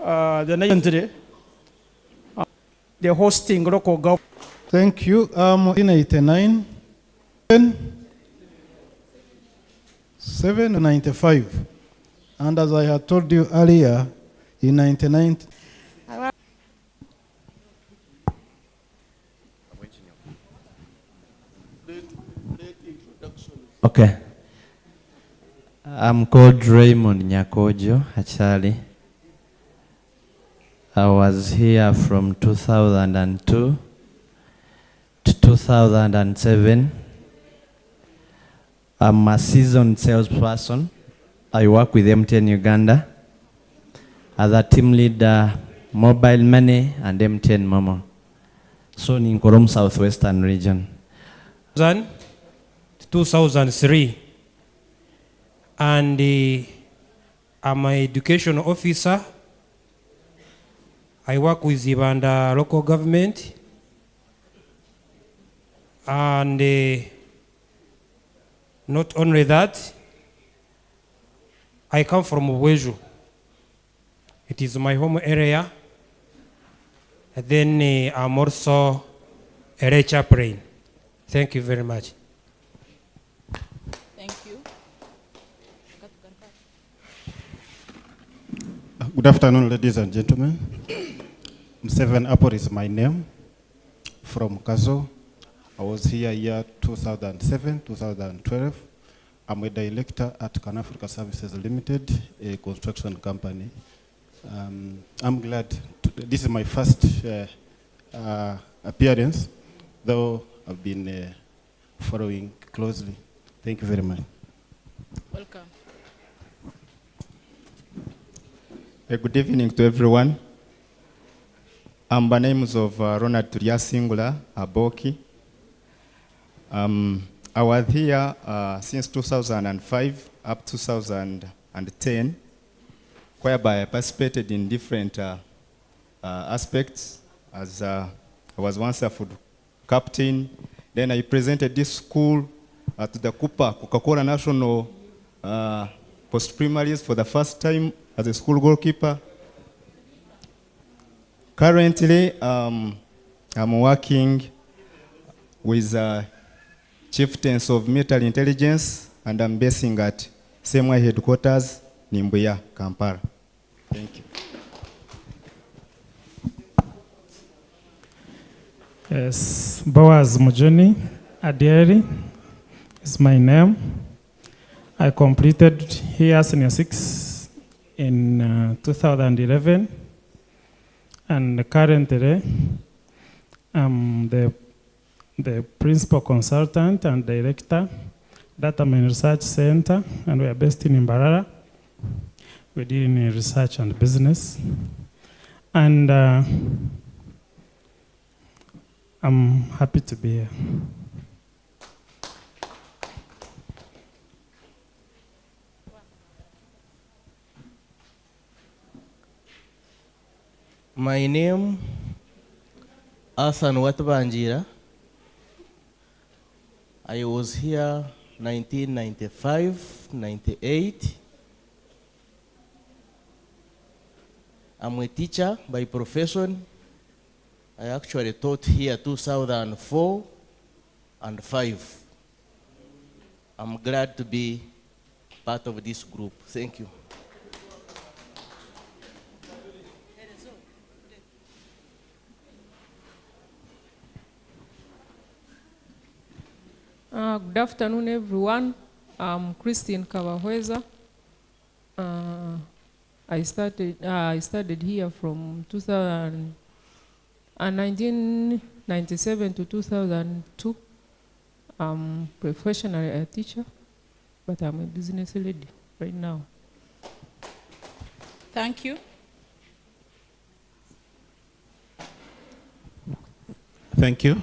the nation today, the hosting local government. Thank you. 1989, 795. And as I had told you earlier, in 99. Okay. I'm called Raymond Nyakojo, actually. I was here from 2002 to 2007. I'm a seasoned salesperson. I work with MTN Uganda as a team leader, mobile money and MTN Momo. So in Korom Southwestern region. 2003, and I'm an education officer. I work with Uganda local government, and not only that, I come from Weju. It is my home area. And then I'm also a lay chaplain. Thank you very much. Thank you. Good afternoon, ladies and gentlemen. Seven Apple is my name, from Kato. I was here year 2007, 2012. I'm a director at Can Africa Services Limited, a construction company. I'm glad, this is my first appearance, though I've been following closely. Thank you very much. Welcome. Good evening to everyone. I'm by names of Ronald Turia Singula Aboki. I was here since 2005 up to 2010, whereby I participated in different aspects. As I was once a food captain, then I presented this school to the Coca-Cola National Post-Primaries for the first time as a school goalkeeper. Currently, I'm working with chieftains of military intelligence, and I'm basing at SEMWA headquarters, Nimbuya, Kampala. Thank you. Yes, Boaz Mujuni Adieri is my name. I completed here Senior 6 in 2011, and currently I'm the principal consultant and director, Data and Research Center, and we are based in Mbarara. We deal in research and business. And I'm happy to be here. My name, Asan Watbanjira. I was here 1995, 98. I'm a teacher by profession. I actually taught here 2004 and 5. I'm glad to be part of this group. Thank you. Good afternoon, everyone. I'm Christine Kawahweza. I started here from 1997 to 2002. I'm professionally a teacher, but I'm a business lady right now. Thank you. Thank you.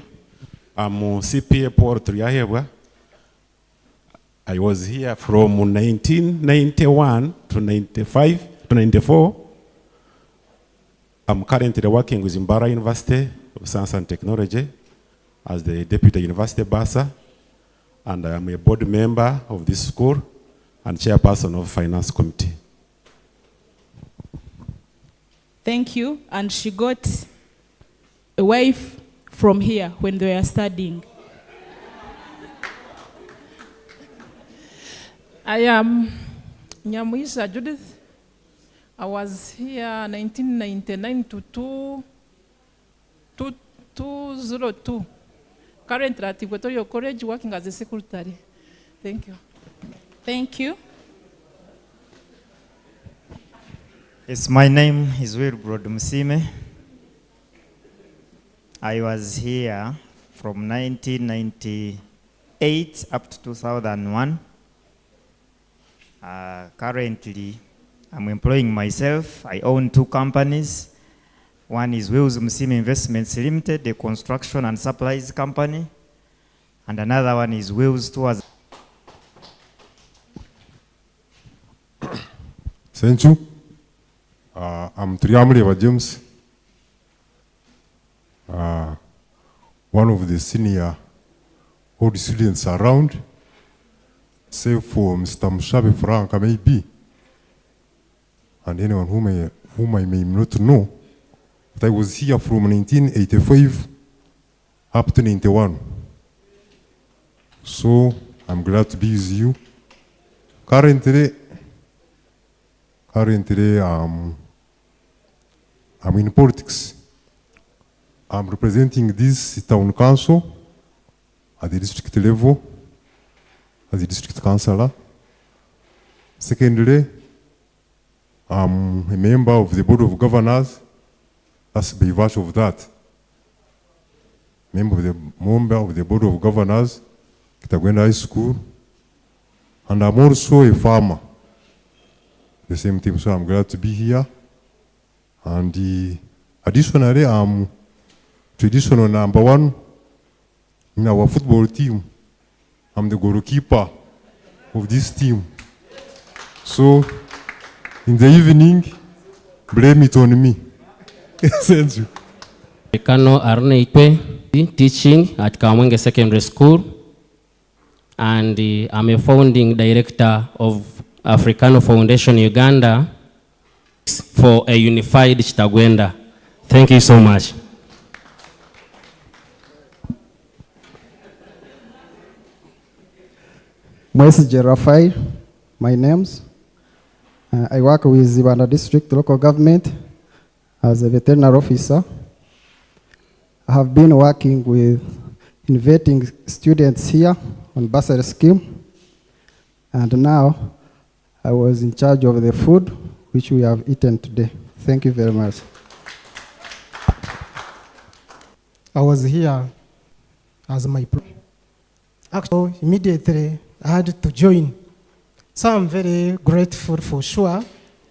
I'm CPA Paul Triahebwa. I was here from 1991 to 95 to 94. I'm currently working with Mbara University of Science and Technology as the Deputy University Bursar, and I am a board member of this school and chairperson of Finance Committee. Thank you. And she got a wife from here when they were studying. I am Nyamuisa Judith. I was here 1999 to 2002. Currently at Equatorial College working as a secretary. Thank you. Thank you. Yes, my name is Wilbrod Musime. I was here from 1998 up to 2001. Currently, I'm employing myself. I own 2 companies. One is Wills Musime Investments Limited, a construction and supplies company. And another one is Wills Tours. Thank you. I'm Triamleva James, one of the senior old students around, save for Mr. Mushabe Frank, maybe, and anyone whom I may not know. But I was here from 1985 up to 91. So I'm glad to be with you. Currently, I'm in politics. I'm representing this town council at the district level, as a district councillor. Secondly, I'm a member of the Board of Governors. That's by virtue of that. Member of the Board of Governors, Kitagwenda High School. And I'm also a farmer. The same thing, so I'm glad to be here. And additionally, I'm traditional number 1 in our football team. I'm the goalkeeper of this team. So, in the evening, blame it on me. Thank you. Kano Arneikwe, teaching at Kamwenge Secondary School. And I'm a founding director of Africano Foundation Uganda for a unified Kitagwenda. Thank you so much. Mwesi Rafael, my name's. I work with Zibanda District Local Government as a veterinary officer. I have been working with inviting students here on bursary scheme, and now I was in charge of the food which we have eaten today. Thank you very much. I was here as my actually immediately I had to join. So I'm very grateful for sure.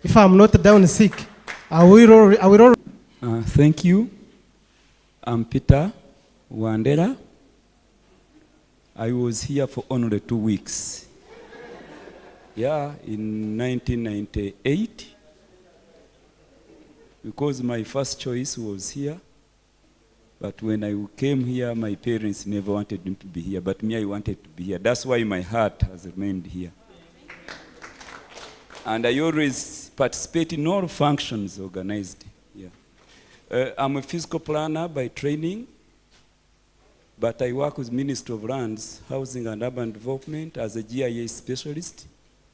If I'm not down sick, I will. Thank you. I'm Peter Wandera. I was here for only 2 weeks. Yeah, in 1998, because my first choice was here. But when I came here, my parents never wanted me to be here, but me, I wanted to be here. That's why my heart has remained here. And I always participate in all functions organized here. I'm a physical planner by training, but I work with Ministry of Lands, Housing and Urban Development as a GIA specialist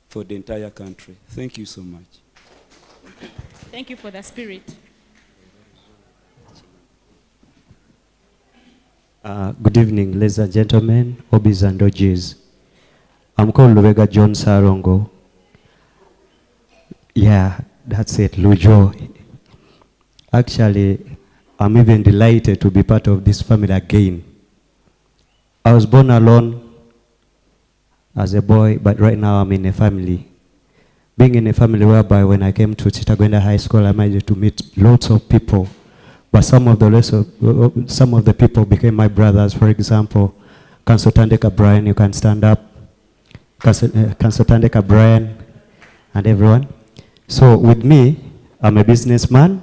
for the entire country. Thank you so much. Thank you for the spirit. Good evening, ladies and gentlemen, hobbies and OGs. I'm called Lubega John Sarongo. Yeah, that's it, Lujo. Actually, I'm even delighted to be part of this family again. I was born alone as a boy, but right now I'm in a family. Being in a family whereby when I came to Kitagwenda High School, I managed to meet lots of people. But some of the people became my brothers. For example, Councillor Tandeka Brian, you can stand up. Councillor Tandeka Brian and everyone. So with me, I'm a businessman.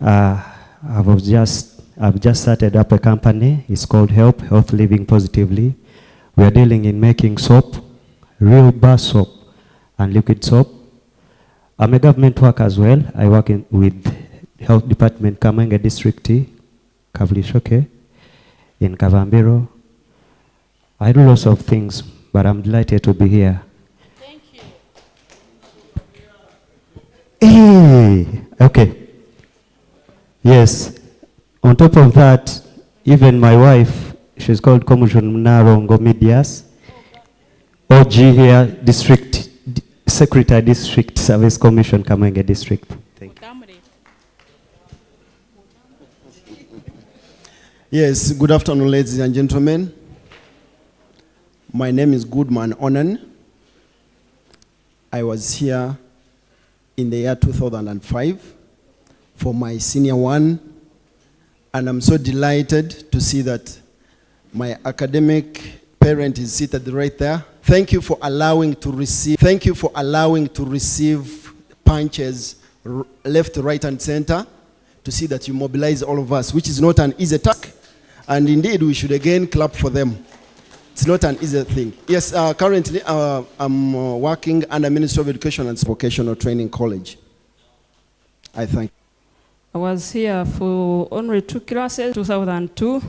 I've just started up a company. It's called Health Living Positively. We are dealing in making soap, real bar soap and liquid soap. I'm a government worker as well. I work with Health Department, Kamenge District, Kavlishoke, in Kavambiro. I do lots of things, but I'm delighted to be here. Thank you. Hey, okay. Yes. On top of that, even my wife, she's called Commission Narongo Medias, OG here, District Secretary, District Service Commission, Kamenge District. Thank you. Yes, good afternoon, ladies and gentlemen. My name is Goodman Onan. I was here in the year 2005 for my senior one, and I'm so delighted to see that my academic parent is seated right there. Thank you for allowing to receive. Thank you for allowing to receive punches left, right, and center to see that you mobilize all of us, which is not an easy task. And indeed, we should again clap for them. It's not an easy thing. Yes, currently I'm working under Ministry of Education and Vocational Training College. I thank you. I was here for only 2 classes, 2002.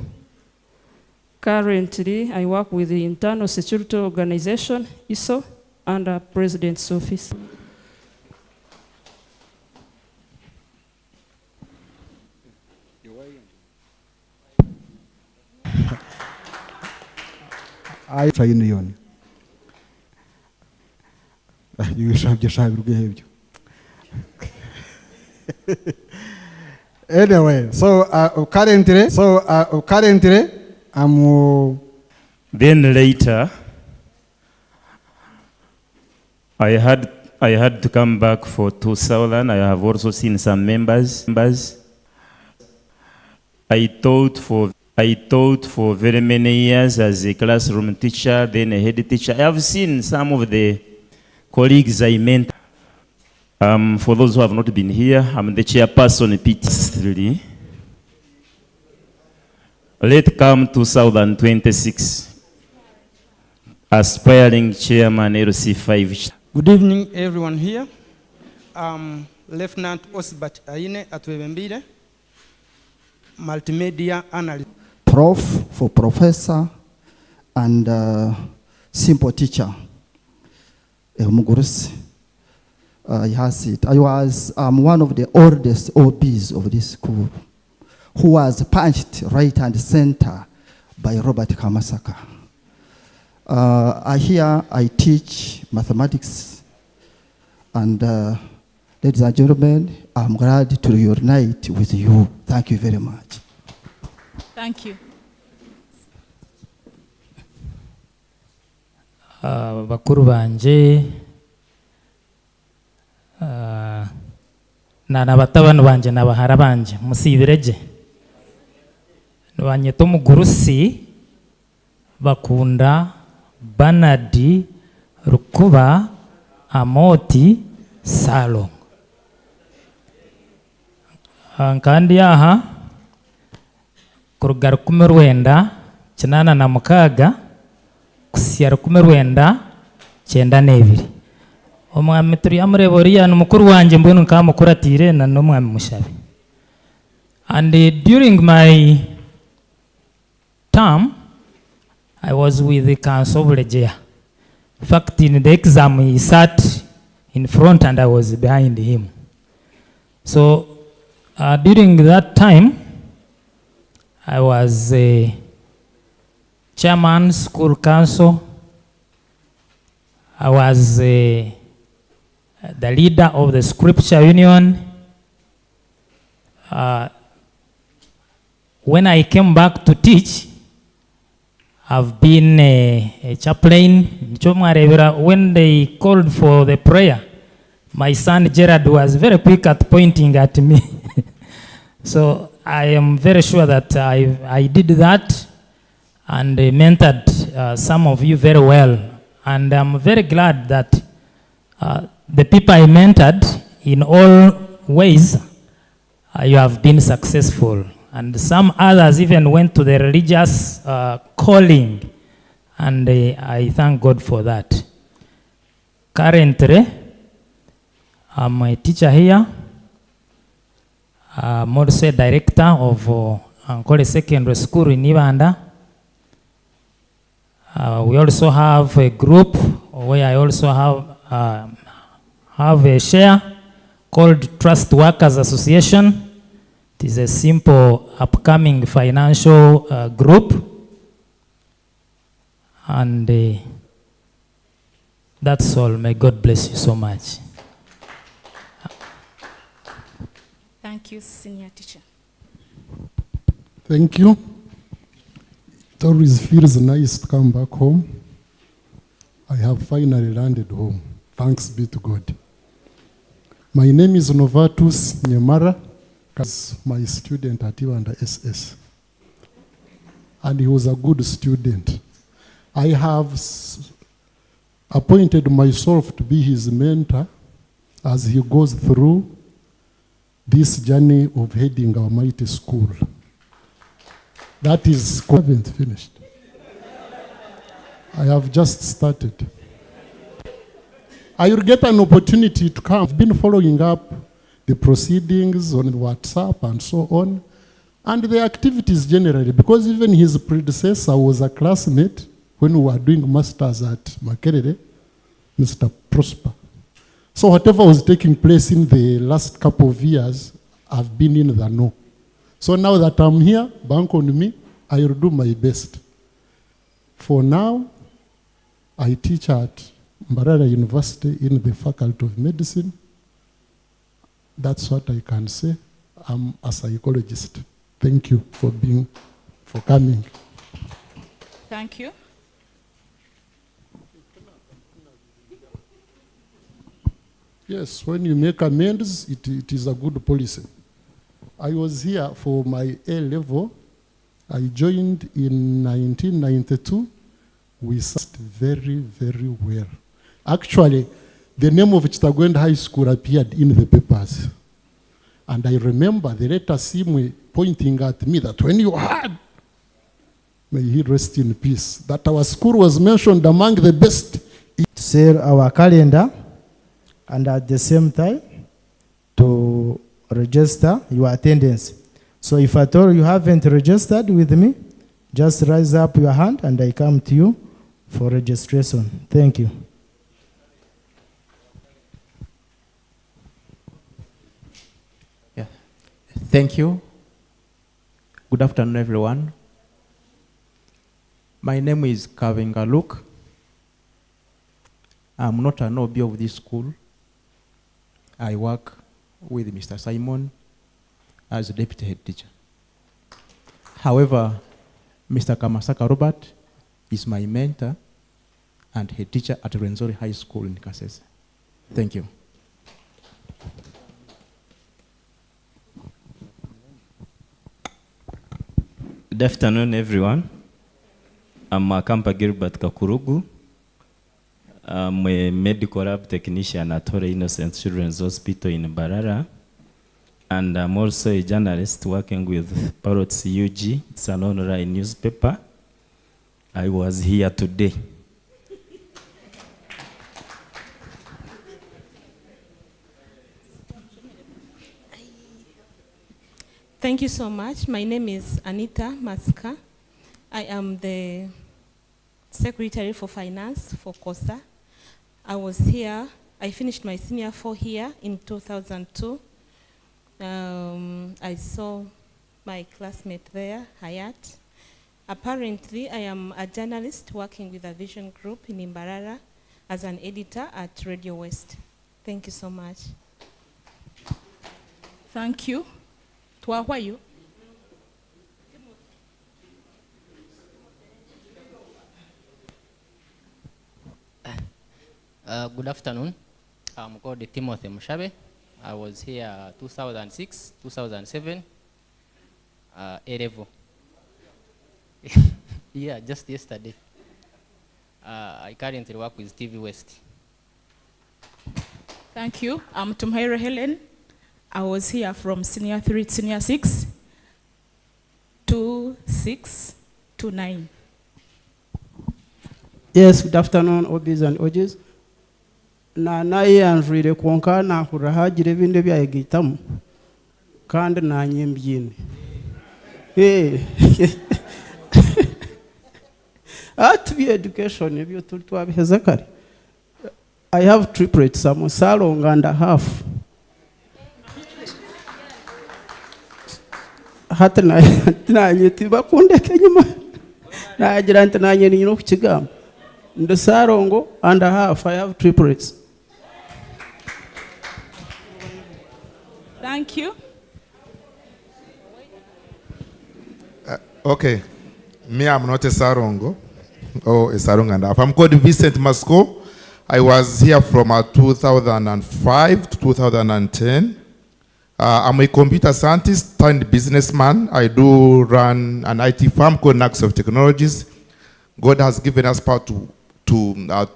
Currently, I work with the Internal Security Organization, ISO, under President's Office. I train you. You should just have behaved. Anyway, so currently, I'm. Then later, I had to come back for 2000. I have also seen some members. I taught for very many years as a classroom teacher, then a head teacher. I have seen some of the colleagues I mentored. For those who have not been here, I'm the chairperson PT3. Let come 2026. Aspiring chairman LC5. Good evening, everyone here. Lieutenant Osbat Aine Atwebembire, multimedia analyst. Prof for professor and simple teacher. Mugurusi. Has it. I'm one of the oldest OBs of this school, who was punched right and center by Robert Kamasaka. Here I teach mathematics, and ladies and gentlemen, I'm glad to reunite with you. Thank you very much. Thank you. Bakuru banje na batabano banje na bahara banje musibireje banyeta Mugurusi bakunda Banadi Rukuba Amoti Salo kandi aha kurugara 1996 kusiyara 1992 omwami turi amureboriya n'umukuru wanje mbona nkamukuratire na n'omwami mushabe. And during my term I was with the council of Legea. In fact, in the exam he sat in front and I was behind him. So during that time I was a chairman school council. I was the leader of the scripture union. When I came back to teach, I've been a chaplain. When they called for the prayer, my son Gerard was very quick at pointing at me. So I am very sure that I did that and mentored some of you very well. And I'm very glad that the people I mentored, in all ways, you have been successful. And some others even went to the religious calling. And I thank God for that. Currently, I'm a teacher here. I'm also a director of Ankole Secondary School in Ibanda. We also have a group where I also have a share called Trust Workers Association. It is a simple upcoming financial group. And that's all. May God bless you so much. Thank you, senior teacher. Thank you. It always feels nice to come back home. I have finally landed home. Thanks be to God. My name is Novatus Nyemara, my student at Iwanda SS. And he was a good student. I have appointed myself to be his mentor as he goes through this journey of heading our mighty school. That is, I haven't finished. I have just started. I will get an opportunity to come. I've been following up the proceedings on WhatsApp and so on, and the activities generally, because even his predecessor was a classmate when we were doing masters at Makerere, Mr. Prosper. So whatever was taking place in the last couple of years, I've been in the know. So now that I'm here, bank on me, I will do my best. For now, I teach at Mbarara University in the Faculty of Medicine. That's what I can say. I'm a psychologist. Thank you for coming. Thank you. Yes, when you make amends, it is a good policy. I was here for my A level. I joined in 1992. We started very, very well. Actually, the name of Kitagwenda High School appeared in the papers. And I remember the letter Simwe pointing at me that when you heard, may he rest in peace, that our school was mentioned among the best. To share our calendar, and at the same time to register your attendance. So if at all you haven't registered with me, just raise up your hand and I come to you for registration. Thank you. Yeah. Thank you. Good afternoon, everyone. My name is Kavenga Luke. I'm not an OB of this school. I work with Mr. Simon as a deputy head teacher. However, Mr. Kamasaka Robert is my mentor and head teacher at Rwenzori High School in Kasese. Thank you. Good afternoon, everyone. I'm Makampa Gilbert Kakurugu. I'm a medical lab technician at Hore Innocent Children's Hospital in Barara. And I'm also a journalist working with Parrots UG. It's an online newspaper. I was here today. Thank you so much. My name is Anita Maska. I am the Secretary for Finance for Kosa. I was here, I finished my senior 4 here in 2002. I saw my classmate there, Hayat. Apparently, I am a journalist working with a vision group in Imbarara as an editor at Radio West. Thank you so much. Thank you. Twawayu. Good afternoon. I'm called Timothy Mushabe. I was here 2006, 2007, A-level. Yeah, just yesterday. I currently work with TV West. Thank you. I'm Tumhaira Helen. I was here from senior 3 to senior 6 to 6 to 9. Yes, good afternoon, OBs and OGs. nayeyanjwire kwonka nahurira hagira ebindi byayegitamu kandi nanye mbyine to be education ebyo tuli twabiheza kare. I have triplets, I'm a salon and a half. Hata nanye tibakunde kenyuma nagira nti nanye nino kukigamba ndo sarongo and a half. I have triplets. Thank you. Okay, me, I'm not a Sarongo or a Sarongo and a half. I'm called Vincent Masco. I was here from 2005 to 2010. I'm a computer scientist turned businessman. I do run an IT firm called Nagsoft Technologies. God has given us power to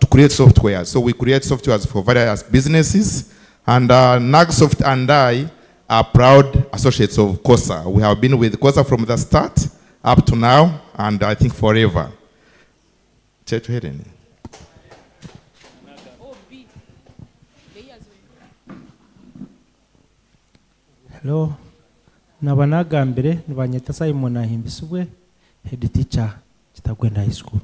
create software. So we create software for various businesses. And Nagsoft and I are proud associates of Kosa. We have been with Kosa from the start up to now, and I think forever. Hello, nabanagambire nibanyeta Simon ahimbisubwe head teacher Kitagwenda High School.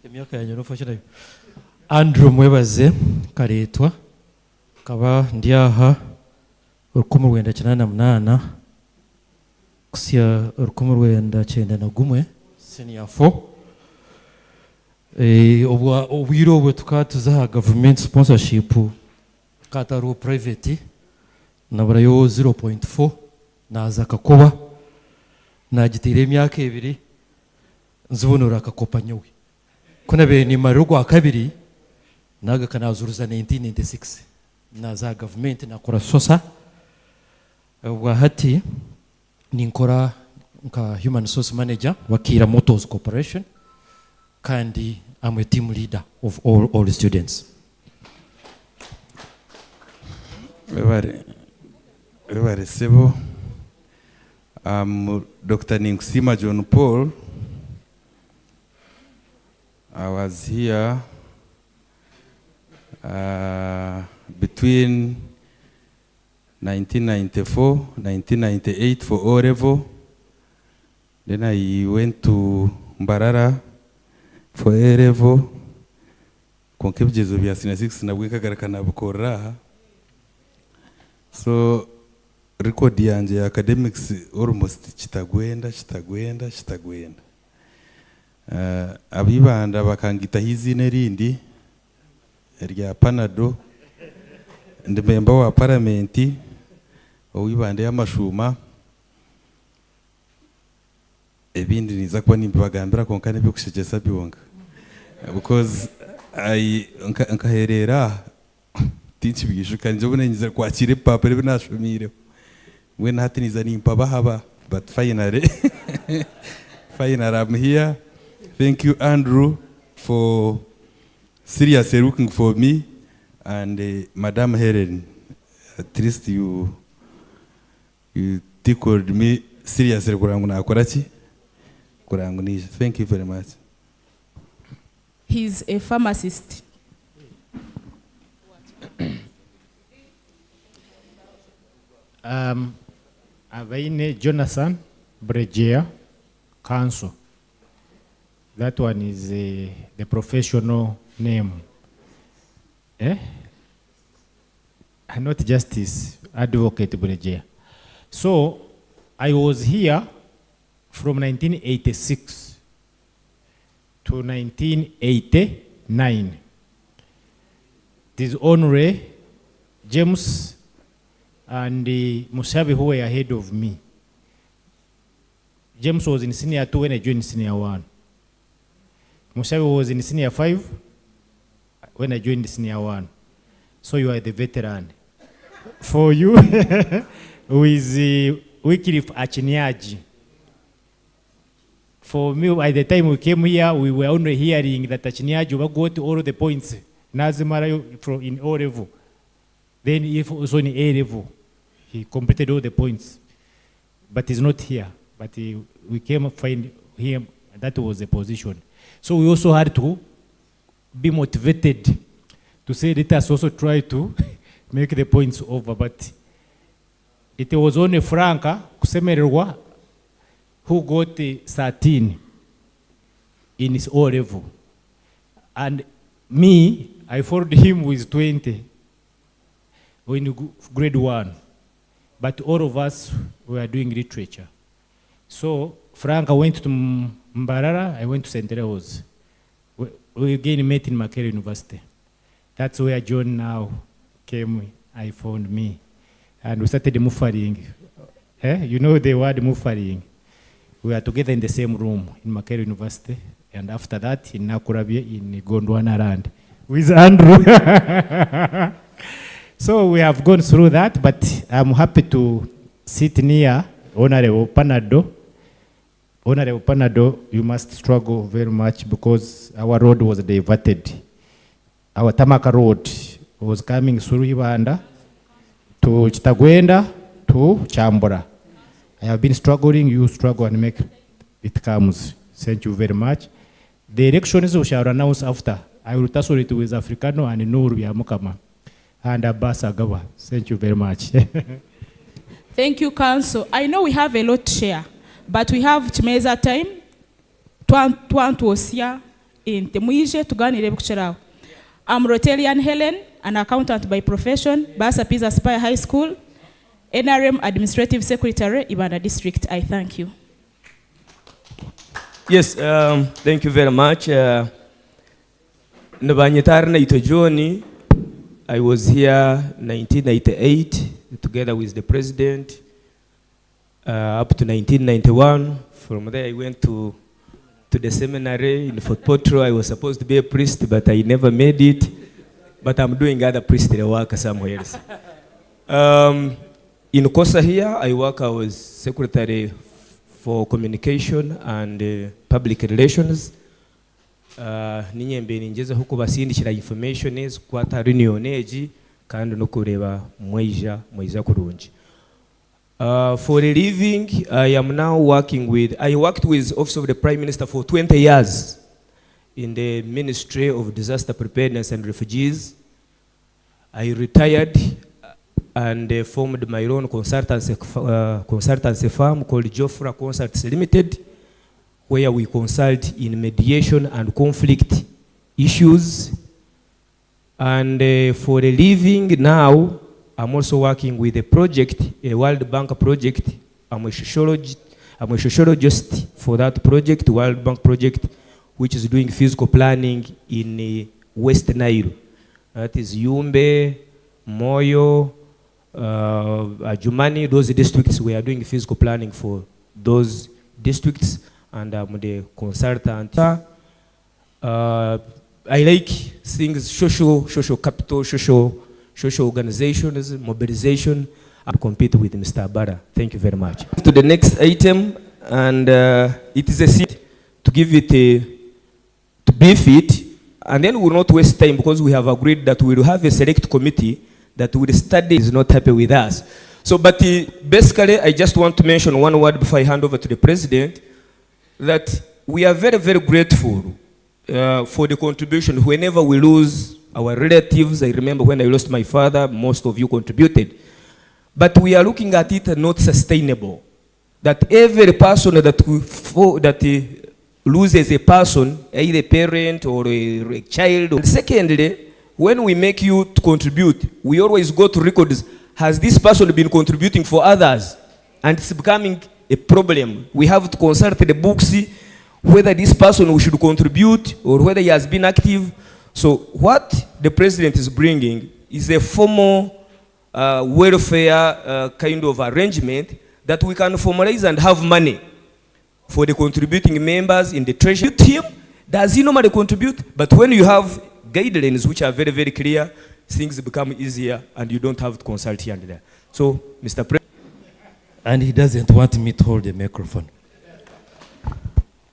Emyaka yanyu nofashira Andrew Mwebaze karetwa kaba ndiaha 1998 kusia 1991 senior 4 obwiro bwe tukatuza government sponsorship Kato private nabarayo 0.4 naza kakoba nagitira emyaka ebiri nzibonora akakopa nyowe kuna be ni marugo akabiri naga kanazuruza 1996 naza government nakora sosa wahati ninkora nka human resource manager wa Kira Motors Corporation kandi I'm a team leader of all the students. Everybody Sebo. Dr. Ningsima John Paul. I was here between 1994, 1998 for O level. Then I went to Mbarara for A level. Konkebjezo bya sina 6 na bweka garakana bukora. So record yanje academics almost Kitagwenda. Abibanda bakangita hizine rindi rya Panado ndi member wa parliament owibande y'amashuma ebindi niza kuba nimbagambira konkane byo kushegesa byonga because I nkaherera tinchi bigishukanye byo bunenyiza kwakire papa rebe nashumire we natiniza nimpa bahaba but finally I'm here. Thank you, Andrew, for seriously looking for me, and Madam Helen. At least you tickled me seriously. Thank you very much. He's a pharmacist. Avaine Jonathan Brejea, Council. That one is the professional name. Not justice, advocate Brejea. So I was here from 1986 to 1989. It is only James and Musabe who were ahead of me. James was in senior 2 when I joined senior 1. Musabe was in senior 5 when I joined senior 1. So you are the veteran. For you, with Wycliffe Achinyaji. For me, by the time we came here, we were only hearing that Achinyaji will go to all the points. Nazimara in O level. Then if also in A level, he completed all the points. but he's not here. But we came find him, that was the position. So we also had to be motivated to say, let us also try to make the points over. But it was only Franca Kusemerwa who got 13 in his O level. And me, I followed him with 20 in grade 1. But all of us were doing literature. So Franca went to Mbarara, I went to St. Leo's. We again met in Makerere University. That's where John now came, I found me. And we started mufaring. You know the word mufaring. We were together in the same room in Makerere University. And after that, in Nakurabia, in Gondwana land, with Andrew. So we have gone through that, but I'm happy to sit near Honorable Panado. Honorable Panado, you must struggle very much because our road was diverted. Our Tamaka road was coming through Ibanda to Kitagwenda to Chambora. I have been struggling, you struggle and make it comes. Thank you very much. The elections we shall announce after. I will tussle it with Africano and Nuru Yamukama and Abbas Agawa. Thank you very much. Thank you, Council. I know we have a lot to share, but we have Chimeza time. Tuantuosia in Temuije to Gani Rebuchera. I'm Rotelian Helen, an accountant by profession, Basa Pisa Spire High School, NRM Administrative Secretary, Ibanda District. I thank you. Yes, thank you very much. Nabanyetarna Itojoni, I was here 1998 together with the president up to 1991. From there I went to the seminary in Fort Potro. I was supposed to be a priest, but I never made it. But I'm doing other priestly work somewhere else. In Kosa here, I was secretary for communication and public relations. Ninye mbeni njeza huko basindikira information is kwata reunion eji kandi no kureba mweja kurungi. For a living, I am now I worked with Office of the Prime Minister for 20 years in the Ministry of Disaster Preparedness and Refugees. I retired and formed my own consultancy firm called Jofra Consults Limited, where we consult in mediation and conflict issues. And for a living now, I'm also working with a project, a World Bank project. I'm a sociologist for that project, World Bank project, which is doing physical planning in West Nile. That is Yumbe, Moyo, Ajumani, those districts. We are doing physical planning for those districts, and I'm the consultant. I like things, social capital, social organizations, mobilization, and compete with Mr. Abara. Thank you very much. To the next item, and it is a seat to give it to brief it, and then we will not waste time because we have agreed that we will have a select committee that will study. Is not happy with us. So, but basically, I just want to mention one word before I hand over to the president, that we are very, very grateful for the contribution. Whenever we lose our relatives, I remember when I lost my father, most of you contributed. But we are looking at it not sustainable. That every person that loses a person, either a parent or a child. Secondly, when we make you to contribute, we always go to records. Has this person been contributing for others? And it's becoming a problem. We have to consult the books, whether this person we should contribute or whether he has been active. So what the president is bringing is a formal welfare kind of arrangement that we can formalize and have money for the contributing members in the treasury team. Does he normally contribute? But when you have guidelines which are very, very clear, things become easier and you don't have to consult here and there. So, Mr. President. And he doesn't want me to hold the microphone.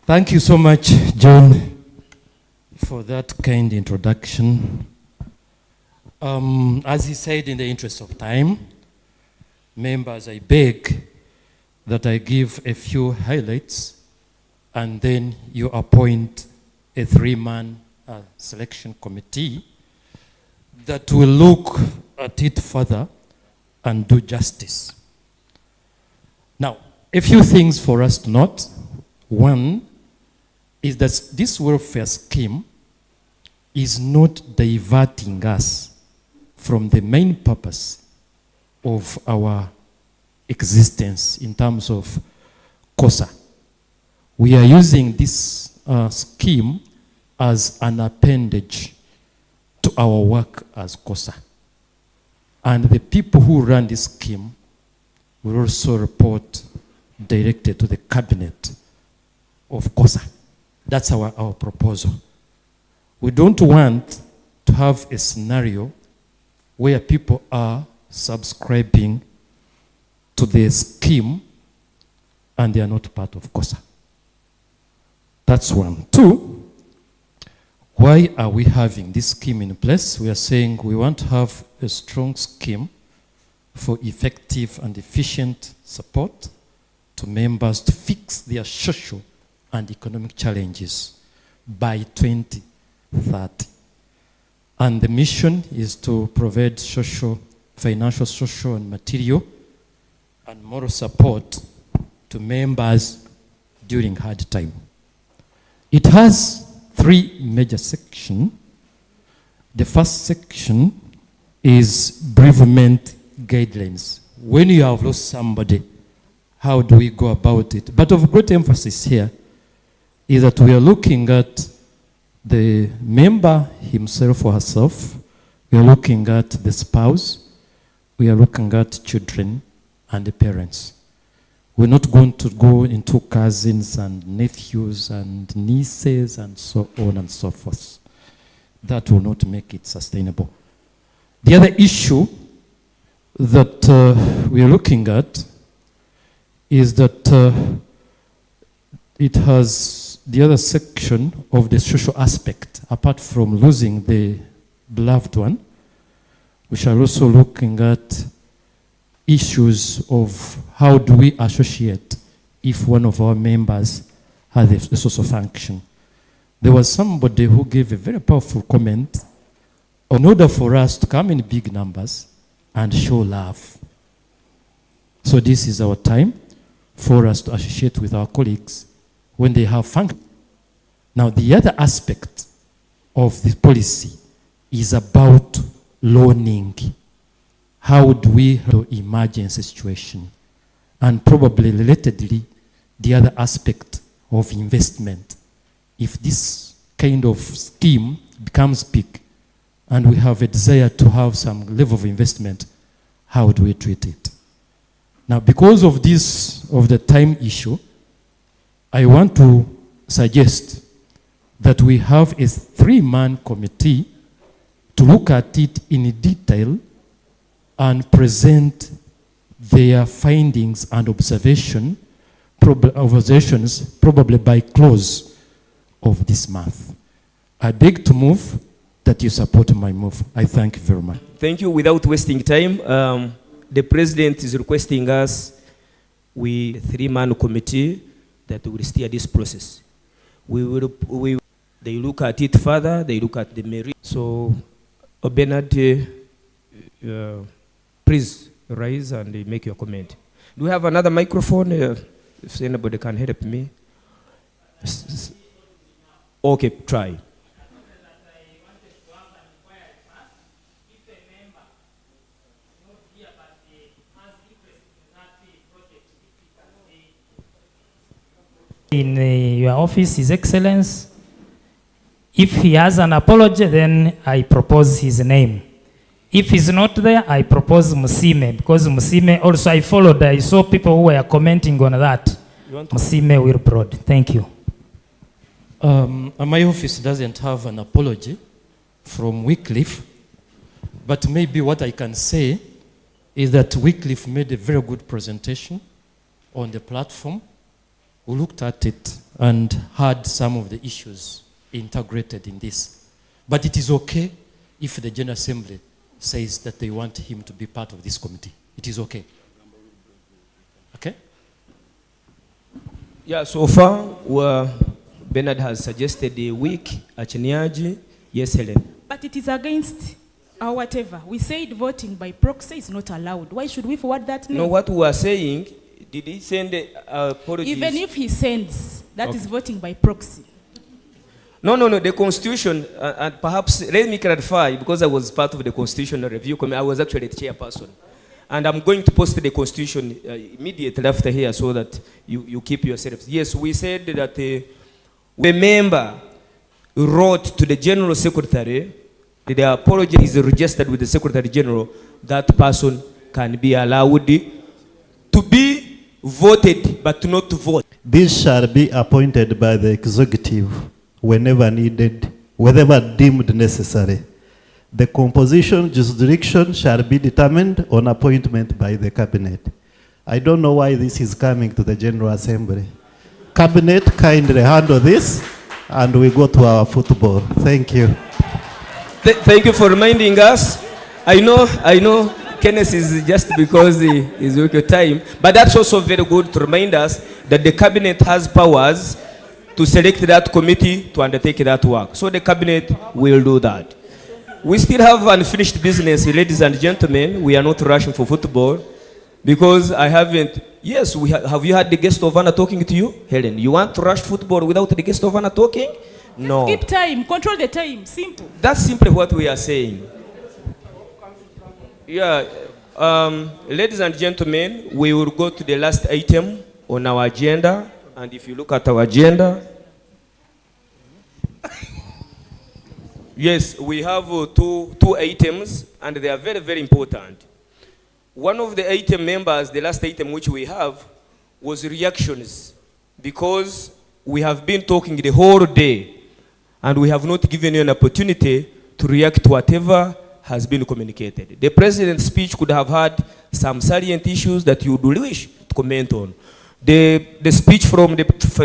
Thank you so much, John, for that kind introduction. As he said, in the interest of time, members, I beg that I give a few highlights, and then you appoint a 3-man selection committee that will look at it further and do justice. Now, a few things for us to note. One is that this welfare scheme is not diverting us from the main purpose of our existence in terms of Kosa. We are using this scheme as an appendage to our work as Kosa. And the people who run this scheme will also report directly to the cabinet of Kosa. That's our proposal. We don't want to have a scenario where people are subscribing to the scheme and they are not part of Kosa. That's one. Two, why are we having this scheme in place? We are saying we want to have a strong scheme for effective and efficient support to members to fix their social and economic challenges by 2030. And the mission is to provide financial, social, and material and moral support to members during hard time. It has 3 major sections. The first section is bereavement guidelines. When you have lost somebody, how do we go about it? But of great emphasis here is that we are looking at the member himself or herself, we are looking at the spouse, we are looking at children and the parents. We're not going to go into cousins and nephews and nieces and so on and so forth. That will not make it sustainable. The other issue that we are looking at is that it has the other section of the social aspect. Apart from losing the beloved one, we shall also looking at issues of how do we associate if one of our members has a social function. There was somebody who gave a very powerful comment. In order for us to come in big numbers and show love. So this is our time for us to associate with our colleagues when they have function. Now the other aspect of the policy is about loaning. How do we handle emergency situation? And probably relatedly, the other aspect of investment. If this kind of scheme becomes big and we have a desire to have some level of investment, how do we treat it? Now, because of the time issue, I want to suggest that we have a 3-man committee to look at it in detail and present their findings and observations probably by close of this month. I beg to move that you support my move. I thank you very much. Thank you. Without wasting time, the president is requesting us with a 3-man committee that will steer this process. They look at it further, they look at the merit. So, Bernard, please rise and make your comment. Do we have another microphone? If anybody can help me. Okay, try. In your office, His Excellence, if he has an apology, then I propose his name. If he's not there, I propose Musime, because Musime also I followed. I saw people who were commenting on that. Musime Wilbrod. Thank you. My office doesn't have an apology from Wycliffe, but maybe what I can say is that Wycliffe made a very good presentation on the platform. We looked at it and had some of the issues integrated in this. But it is okay if the General Assembly says that they want him to be part of this committee. It is okay. Okay? Yeah, so far, Bernard has suggested a week, Acheniaji, yes, Helen. But it is against or whatever. We said voting by proxy is not allowed. Why should we forward that name? No, what we are saying, did he send apologies? Even if he sends, that Okay. is voting by proxy. No, the Constitution, and perhaps let me clarify, because I was part of the Constitutional Review Committee, I was actually the chairperson. And I'm going to post the Constitution immediately after here so that you keep yourselves. Yes, we said that the member wrote to the General Secretary, the apology is registered with the Secretary General, that person can be allowed to be voted but not to vote. This shall be appointed by the executive whenever needed, whenever deemed necessary. The composition jurisdiction shall be determined on appointment by the cabinet. I don't know why this is coming to the General Assembly. Cabinet, kindly handle this, and we go to our football. Thank you. Thank you for reminding us. I know Kenneth is just because he is with your time, but that's also very good to remind us that the cabinet has powers to select that committee to undertake that work. So the cabinet will do that. We still have unfinished business, ladies and gentlemen. We are not rushing for football because I haven't. Yes, have you had the guest of honor talking to you, Helen? You want to rush football without the guest of honor talking? No. Keep time, control the time, simple. That's simply what we are saying. Yeah, ladies and gentlemen, we will go to the last item on our agenda. And if you look at our agenda, yes, we have two items, and they are very, very important. One of the item members, the last item which we have, was reactions, because we have been talking the whole day, and we have not given you an opportunity to react to whatever has been communicated. The president's speech could have had some salient issues that you would wish to comment on. The speech from the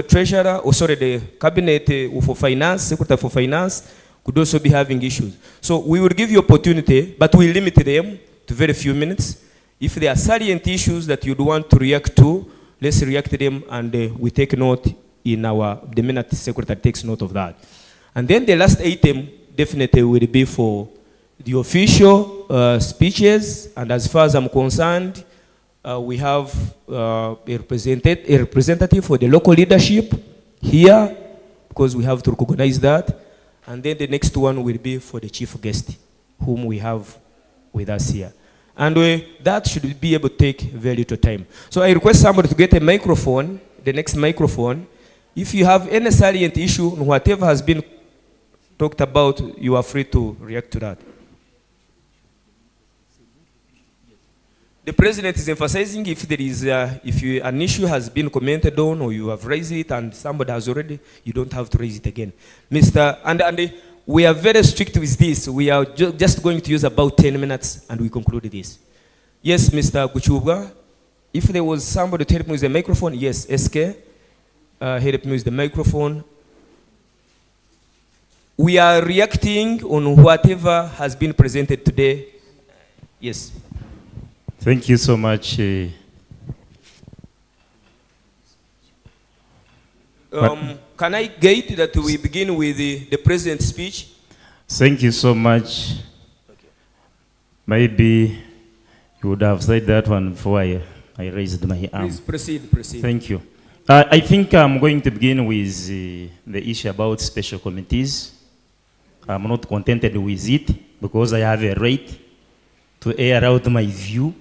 treasurer, the cabinet for finance, secretary for finance, could also be having issues. So we will give you opportunity, but we limit them to very few minutes. If there are salient issues that you'd want to react to, let's react to them, and we take note in the minute secretary takes note of that. And then the last item definitely will be for the official speeches, and as far as I'm concerned, we have a representative for the local leadership here, because we have to recognize that. And then the next one will be for the chief guest, whom we have with us here. And that should be able to take very little time. So I request somebody to get a microphone, the next microphone. If you have any salient issue, whatever has been talked about, you are free to react to that. The president is emphasizing if there is an issue has been commented on, or you have raised it and somebody has already, you don't have to raise it again. And we are very strict with this. We are just going to use about 10 minutes and we conclude this. Yes, Mr. Kuchubwa, if there was somebody to help me with the microphone, yes, SK, help me with the microphone. We are reacting on whatever has been presented today. Yes. Thank you so much. Can I get that we begin with the president's speech? Thank you so much. Okay. Maybe you would have said that one before I raised my arm. Please proceed. Thank you. I think I'm going to begin with the issue about special committees. I'm not contented with it because I have a right to air out my view.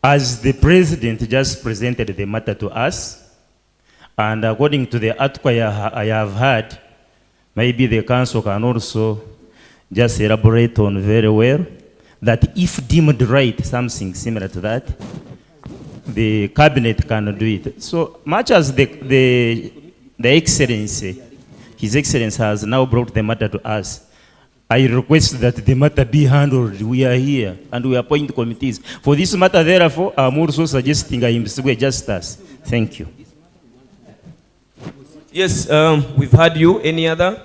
As the president just presented the matter to us, and according to the article I have heard, maybe the council can also just elaborate on very well that if deemed right, something similar to that, the cabinet can do it. So much as the excellency, His Excellency has now brought the matter to us, I request that the matter be handled. We are here and we appoint committees. For this matter, therefore, I'm also suggesting I investigate justice. Thank you. Yes, we've heard you. Any other?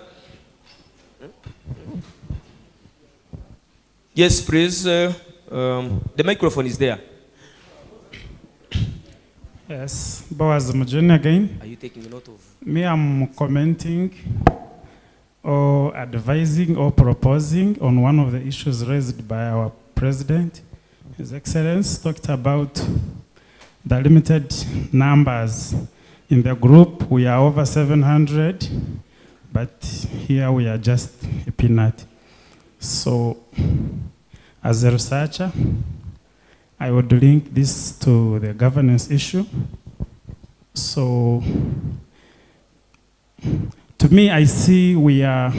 Yes, please. The microphone is there. Yes, Boaz Mujuni again. Are you taking note of? Me, I'm commenting or advising or proposing on one of the issues raised by our President. His Excellency talked about the limited numbers in the group. We are over 700, but here we are just a peanut. So, as a researcher, I would link this to the governance issue. So, to me, I see we are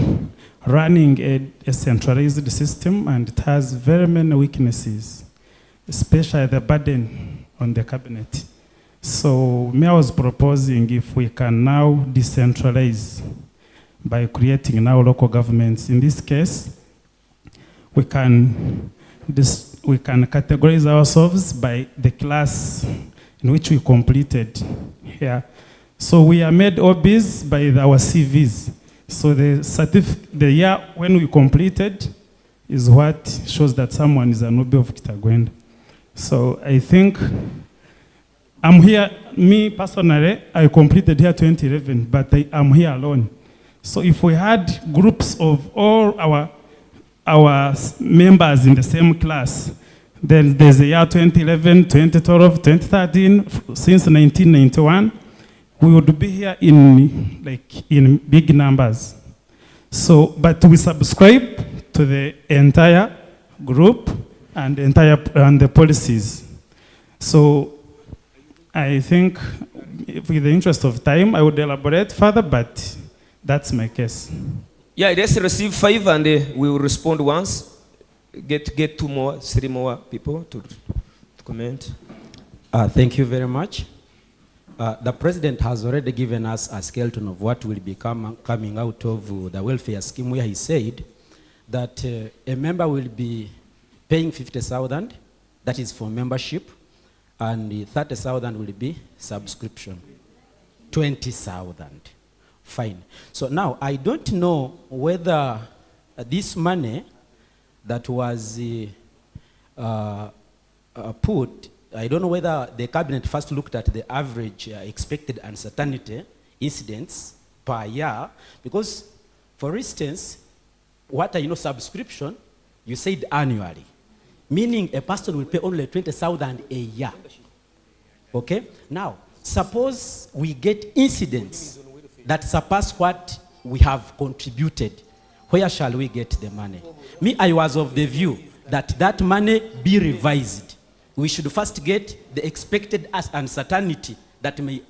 running a centralized system, and it has very many weaknesses, especially the burden on the cabinet. So, me, I was proposing if we can now decentralize by creating now local governments. In this case, we can categorize ourselves by the class in which we completed here. So we are made OBs by our CVs. So the year when we completed is what shows that someone is an OB of Kitagwenda. So I think I'm here, me personally, I completed here 2011, but I'm here alone. So if we had groups of all our members in the same class, then there's the year 2011, 2012, 2013, since 1991, we would be here in big numbers. So, but we subscribe to the entire group and the policies. So, I think, with the interest of time, I would elaborate further, but that's my case. Yeah, let's receive 5 and we will respond once. Get 2 more, 3 more people to comment. Thank you very much. The President has already given us a skeleton of what will be coming out of the welfare scheme, where he said that a member will be paying 50,000, that is for membership, and 30,000 will be subscription. 20,000. Fine. So now, I don't know whether this money that was put, I don't know whether the cabinet first looked at the average expected uncertainty incidents per year, because, for instance, what I know subscription, you said annually, meaning a person will pay only 20,000 a year. Okay? Now, suppose we get incidents that surpass what we have contributed. Where shall we get the money? Me, I was of the view that that money be revised. We should first get the expected uncertainty that may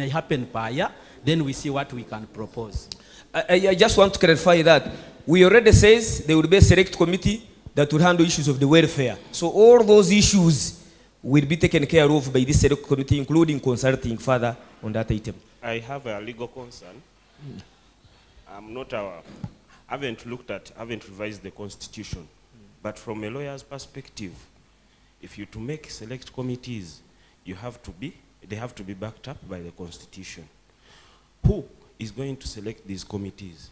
happen per year, then we see what we can propose. I just want to clarify that. We already says there will be a select committee that will handle issues of the welfare. So all those issues will be taken care of by this select committee, including consulting further on that item. I have a legal concern. I haven't revised the constitution. But from a lawyer's perspective, if you to make select committees, they have to be backed up by the constitution. Who is going to select these committees?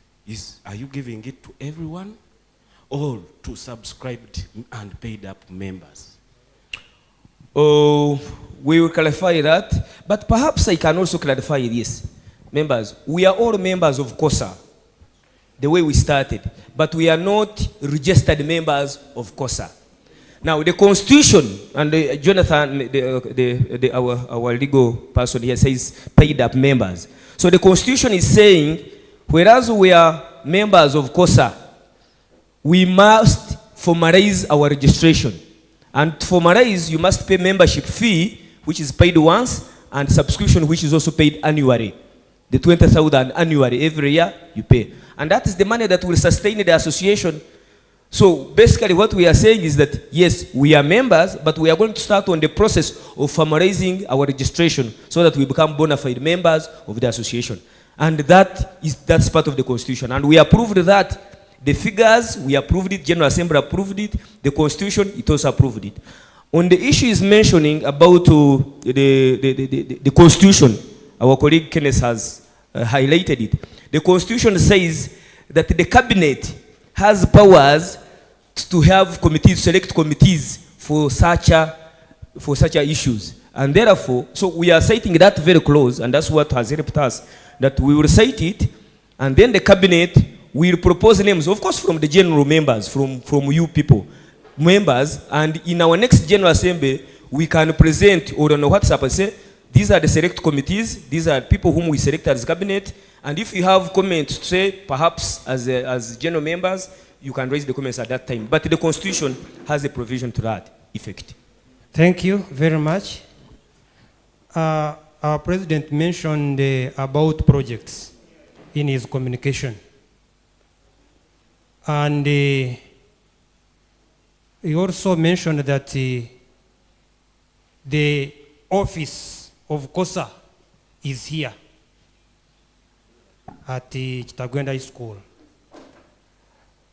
Are you giving it to everyone or to subscribed and paid up members? Oh, we will clarify that, but perhaps I can also clarify this. Members, we are all members of Kosa, the way we started, but we are not registered members of Kosa. Now, the Constitution, and Jonathan, our legal person here, says paid up members. So the Constitution is saying, whereas we are members of Kosa, we must formalize our registration. And to formalize, you must pay membership fee, which is paid once, and subscription, which is also paid annually. The 20,000 annually, every year you pay. And that is the money that will sustain the association. So basically what we are saying is that, yes, we are members, but we are going to start on the process of formalizing our registration so that we become bona fide members of the association. And that's part of the Constitution. And we approved that. The figures, we approved it, General Assembly approved it, the Constitution, it also approved it. On the issue is mentioning about the Constitution, our colleague Kenneth has highlighted it. The Constitution says that the Cabinet has powers to have committees, select committees for such for such issues. And therefore, so we are citing that very close, and that's what has helped us, that we will cite it, and then the cabinet will propose names, of course, from the general members, from you people, members, and in our next General Assembly, we can present or on WhatsApp and say, these are the select committees, these are people whom we select as cabinet, and if you have comments to say, perhaps as general members, you can raise the comments at that time. But the Constitution has a provision to that effect. Thank you very much. Our president mentioned about projects in his communication. And he also mentioned that the office of Kosa is here at the Kitagwenda High School.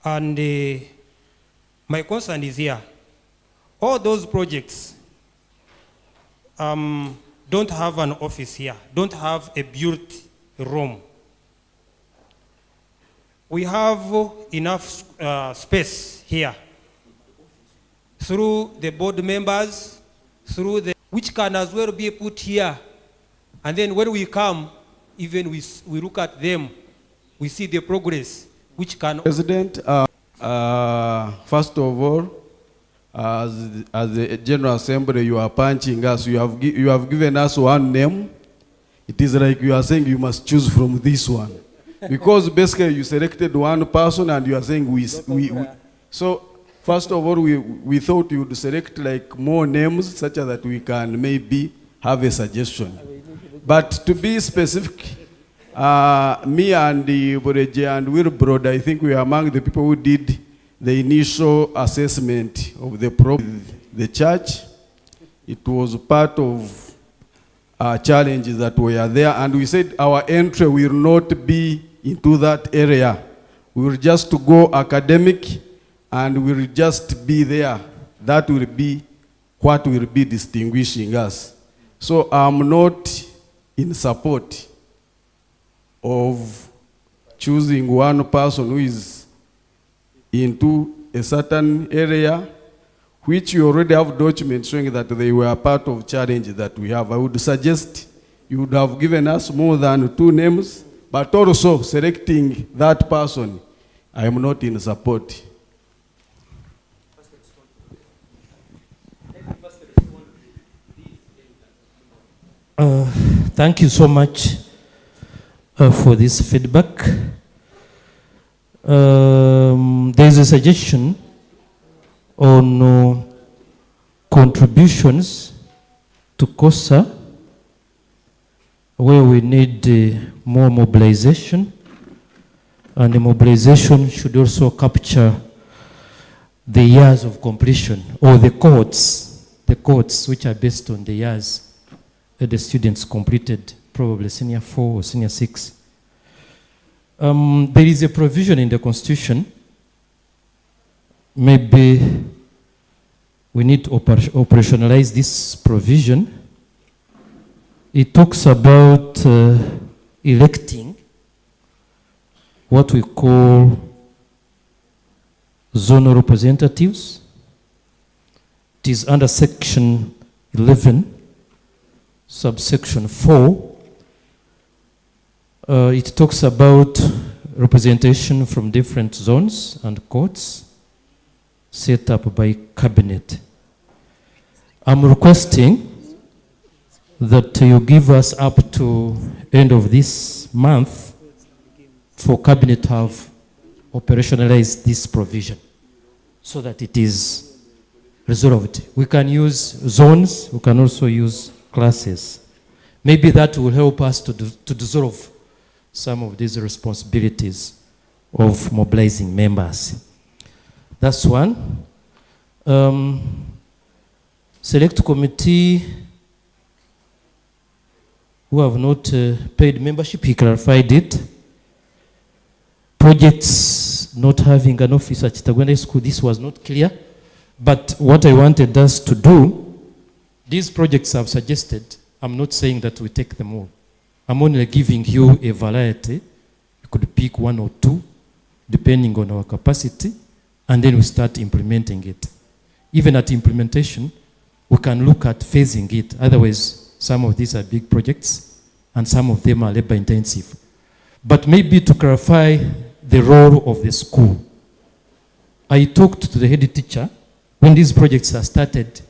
And my concern is here. All those projects don't have an office here, don't have a built room. We have enough space here through the board members, which can as well be put here. And then when we come, even we look at them, we see the progress, which can... President, first of all, as the General Assembly, you are punching us. You have given us one name. It is like you are saying you must choose from this one. Because basically you selected one person and you are saying we so first of all, we thought you would select like more names such that we can maybe have a suggestion. But to be specific, me and Boreje and Wilbrod, I think we are among the people who did the initial assessment of the church. It was part of challenges that were there, and we said our entry will not be into that area. We will just go academic and we will just be there. That will be what will be distinguishing us. So I'm not in support of choosing one person who is into a certain area, which you already have documents showing that they were part of challenge that we have. I would suggest you would have given us more than 2 names, but also selecting that person, I am not in support. Thank you so much for this feedback. There is a suggestion on contributions to Kosa, where we need more mobilization, and the mobilization should also capture the years of completion, or the codes which are based on the years that the students completed, probably senior 4 or senior 6. There is a provision in the Constitution. Maybe we need to operationalize this provision. It talks about electing what we call zonal representatives. It is under section 11, subsection 4. It talks about representation from different zones and courts set up by cabinet. I'm requesting that you give us up to end of this month for cabinet to have operationalized this provision so that it is resolved. We can use zones, we can also use classes. Maybe that will help us to dissolve some of these responsibilities of mobilizing members. That's one. Select committee who have not paid membership, he clarified it. Projects not having an office at Kitagwenda School, this was not clear. But what I wanted us to do, these projects I've suggested, I'm not saying that we take them all. I'm only giving you a variety. You could pick 1 or 2, depending on our capacity, and then we start implementing it. Even at implementation, we can look at phasing it. Otherwise, some of these are big projects and some of them are labor intensive. But maybe to clarify the role of the school, I talked to the head teacher. When these projects are started,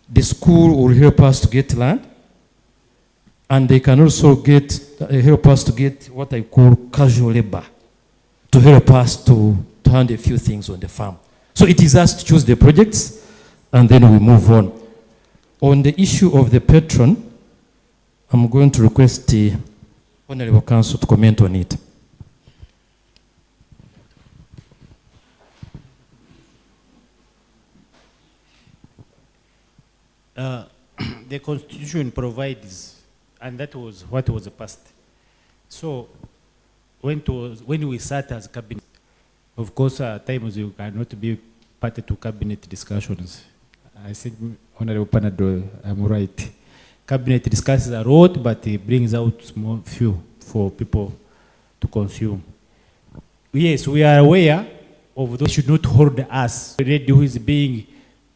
the school will help us to get land, and they can also help us to get what I call casual labor to help us to handle a few things on the farm. So it is us to choose the projects, and then we move on. On the issue of the patron, I'm going to request the Honorable Council to comment on it. The Constitution provides, and that was what was passed. So when we sat as cabinet, of course, at times you cannot be party to cabinet discussions. I think, Honorable Panado, I'm right. Cabinet discusses a lot, but it brings out small few for people to consume. Yes, we are aware of those should not hold us. Already who is being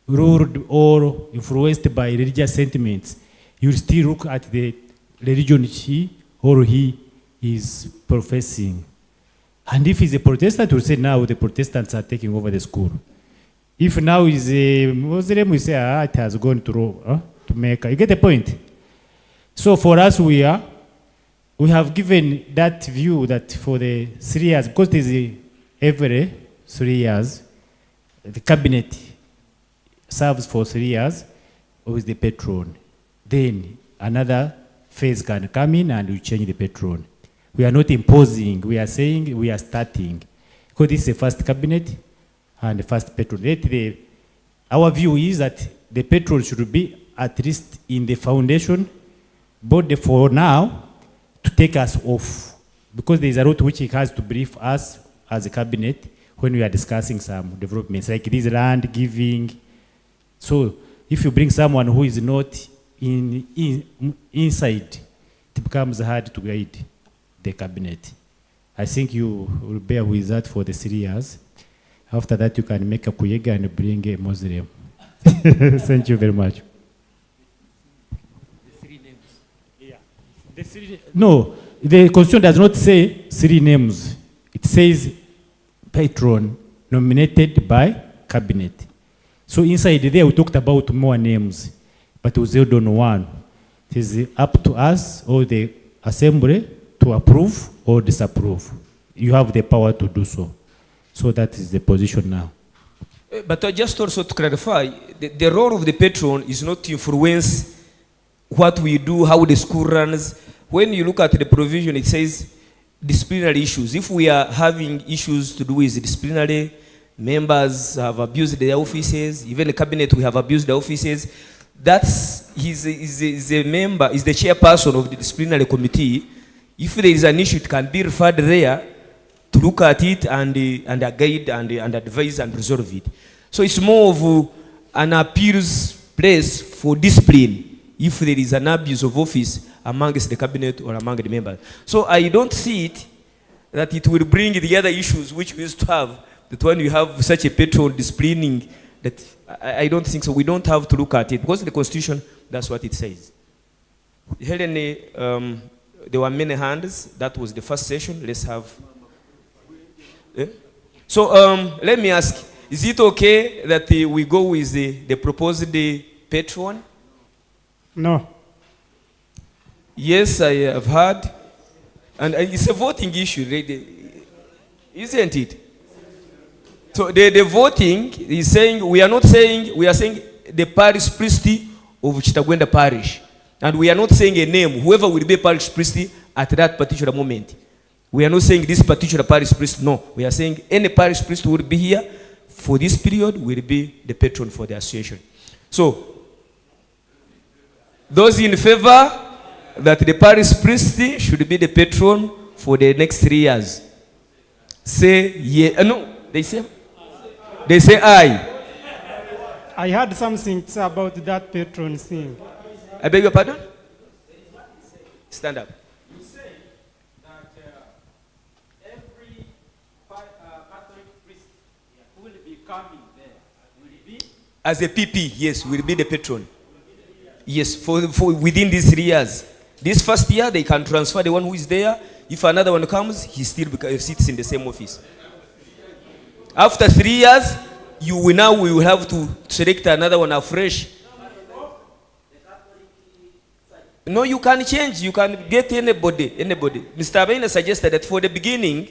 ruled or influenced by religious sentiments, you still look at the religion she or he is professing. And if he's a Protestant, we'll say now the Protestants are taking over the school. If now he's a Muslim, we say, it has gone to Mecca. You get the point? So for us, we have given that view that for the 3 years, because there's every 3 years, the cabinet serves for 3 years with the patron. Then another phase can come in and we change the patron. We are not imposing, we are saying we are starting. Because this is the first cabinet and the first patron. Our view is that the patron should be at least in the foundation, but for now, to take us off. Because there is a lot which he has to brief us as a cabinet when we are discussing some developments, like this land giving. So if you bring someone who is not inside, it becomes hard to guide the cabinet. I think you will bear with that for the 3 years. After that, you can make a kuyega and bring a Muslim. Thank you very much. The 3 names. Yeah. No, the Constitution does not say 3 names. It says patron nominated by cabinet. So inside there, we talked about more names, but we zeroed on one. It is up to us or the assembly to approve or disapprove. You have the power to do so. So that is the position now. But just also to clarify, the role of the patron is not to influence what we do, how the school runs. When you look at the provision, it says disciplinary issues. If we are having issues to do with disciplinary, members have abused their offices, even the cabinet we have abused the offices, he's a member, is the chairperson of the disciplinary committee. If there is an issue, it can be referred there to look at it and guide and advise and resolve it. So it's more of an appeals place for discipline if there is an abuse of office amongst the cabinet or among the members. So I don't see it that it will bring the other issues which we used to have, that when you have such a patron disciplining, that I don't think so. We don't have to look at it because the Constitution, that's what it says. Helen, there were many hands. That was the first session. Let's have. So let me ask, is it okay that we go with the proposed patron? No. Yes, I have heard. And it's a voting issue, isn't it? So the voting is saying, we are saying the parish priest of Kitagwenda parish. And we are not saying a name, whoever will be parish priest at that particular moment. We are not saying this particular parish priest, no. We are saying any parish priest who will be here for this period will be the patron for the association. So, those in favor that the parish priest should be the patron for the next 3 years, say yeah. No, they say aye. I heard something about that patron thing. I beg your pardon? Stand up. You say that every Catholic priest who will be coming there will be As a PP, yes, will be the patron. Yes, for within these 3 years. This first year, they can transfer the one who is there. If another one comes, he still sits in the same office. After 3 years, we will have to select another one afresh. No, you can change. You can get anybody. Mr. Abaina suggested that for the beginning,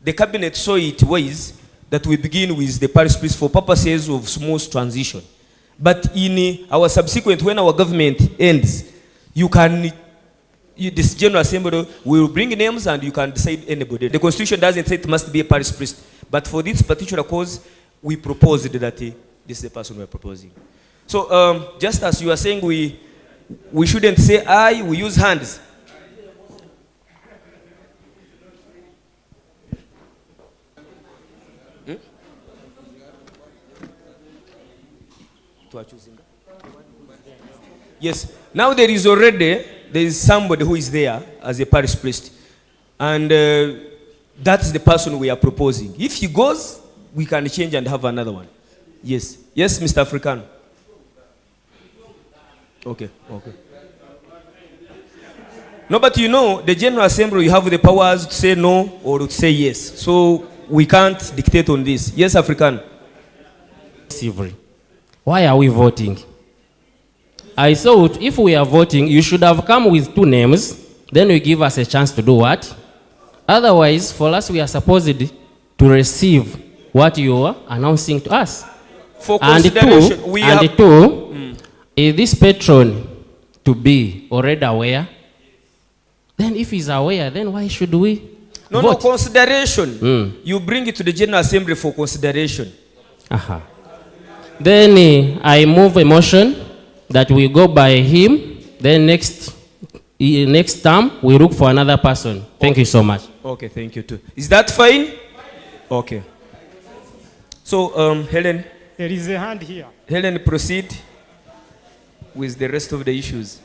the cabinet saw it wise that we begin with the parish priest for purposes of smooth transition. But in our subsequent, when our government ends, this General Assembly will bring names and you can decide anybody. The Constitution doesn't say it must be a parish priest. But for this particular cause, we proposed that this is the person we are proposing. So just as you are saying, we shouldn't say I, we use hands. Yes. Now there is somebody who is there as a parish priest. And that's the person we are proposing. If he goes, we can change and have another one. Yes. Yes, Mr. African. Okay. No, but you know, the General Assembly, you have the powers to say no or to say yes. So we can't dictate on this. Yes, African. Why are we voting? I thought if we are voting, you should have come with 2 names. Then you give us a chance to do what? Otherwise, for us, we are supposed to receive what you are announcing to us. For and consideration, is this patron to be already aware? Then if he's aware, then why should we vote? No, consideration. You bring it to the General Assembly for consideration. Then I move a motion that we go by him. Then next term, we look for another person. Thank you so much. Okay, thank you too. Is that fine? Okay. So, Helen. There is a hand here. Helen, proceed with the rest of the issues.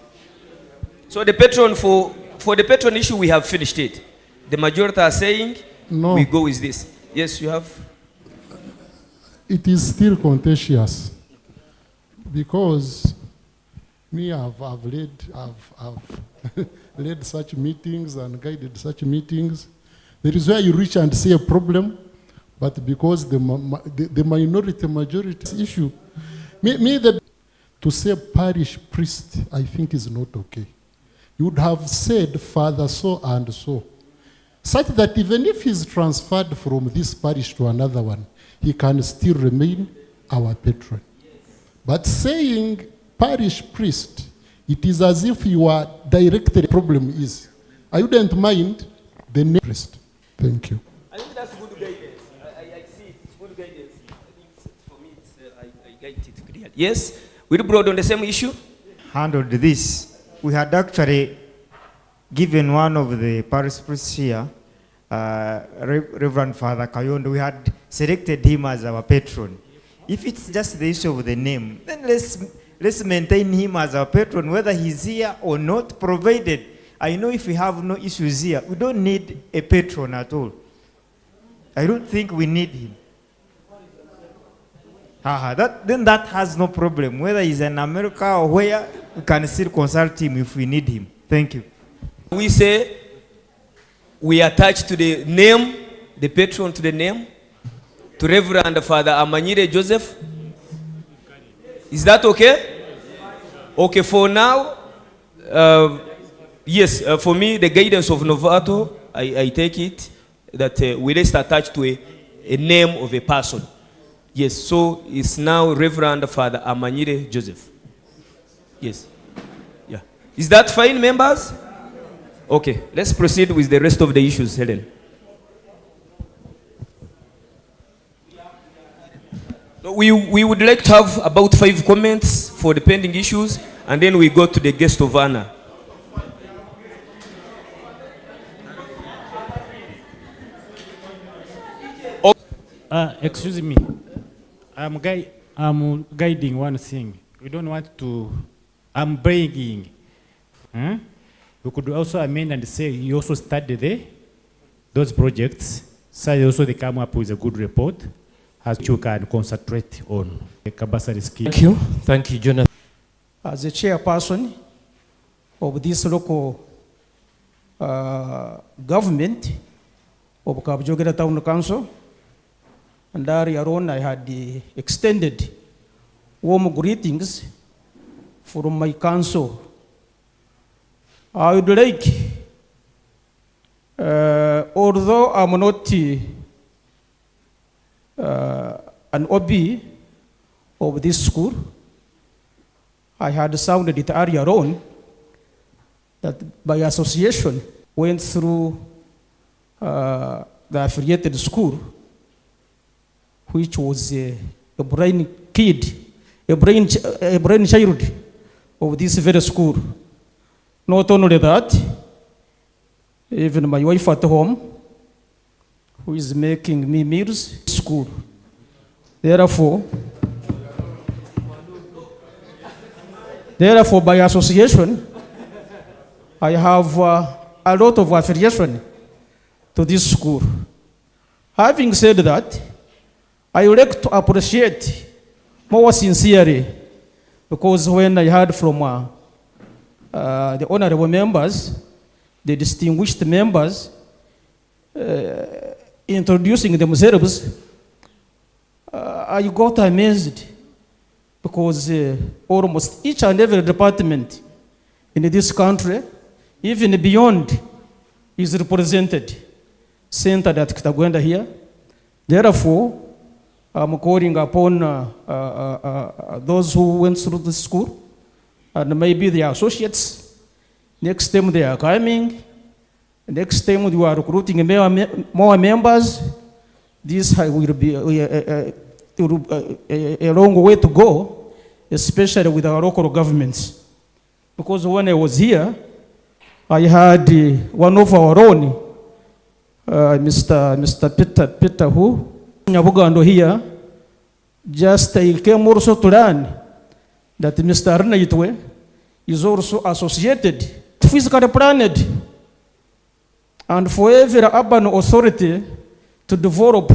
So the patron, for the patron issue, we have finished it. The majority are saying we go with this. Yes, you have. It is still contentious because me, I've led such meetings and guided such meetings. There is where you reach and see a problem, but because the minority majority issue, to say parish priest, I think is not okay. You would have said father so and so, such that even if he's transferred from this parish to another one, he can still remain our patron. But saying parish priest, it is as if you are directly. The problem is, I wouldn't mind the name priest. Thank you. I think that's good guidance. I see it. It's good guidance. I think for me, I get it clearly. Yes, we brought on the same issue. Handled this. We had actually given one of the parish priests here, Reverend Father Kayondo, we had selected him as our patron. If it's just the issue of the name, then let's maintain him as our patron, whether he's here or not, provided I know if we have no issues here, we don't need a patron at all. I don't think we need him. Then that has no problem. Whether he's in America or where, we can still consult him if we need him. Thank you. We say we attach to the name, the patron to the name, to Reverend Father Amanyire Joseph. Is that okay? Okay, for now, yes, for me, the guidance of Novato, I take it that we just attach to a name of a person. Yes, so it's now Reverend Father Amanyire Joseph. Yes. Yeah. Is that fine, members? Okay, let's proceed with the rest of the issues, Helen. We would like to have about 5 comments for the pending issues, and then we go to the guest of honor. Excuse me. I'm guiding one thing. We don't want to. I'm begging. We could also amend and say you also study those projects. So also they come up with a good report. as you can concentrate on the Kabasari scheme. Thank you. Thank you, Jonathan. As the chairperson of this local government of Kabjogera Town Council, and earlier on I had extended warm greetings from my council. I would like, although I'm not an OB of this school, I had sounded it earlier on that by association went through the affiliated school, which was a brain kid, a brain child of this very school. Not only that, even my wife at home, who is making me meals, school. Therefore, by association, I have a lot of affiliation to this school. Having said that, I would like to appreciate more sincerely, because when I heard from the honorable members, the distinguished members, introducing themselves, I got amazed, because almost each and every department in this country, even beyond, is represented, centered at Kitagwenda here. Therefore, I'm calling upon those who went through the school, and maybe their associates. Next time they are coming. Next time we are recruiting more members. This will be a long way to go, especially with our local governments. Because when I was here, I had one of our own, Mr. Peter who, Nyabugando here, just he came also to learn that Mr. Arnaitwe is also associated, physically planned, and for every urban authority to develop,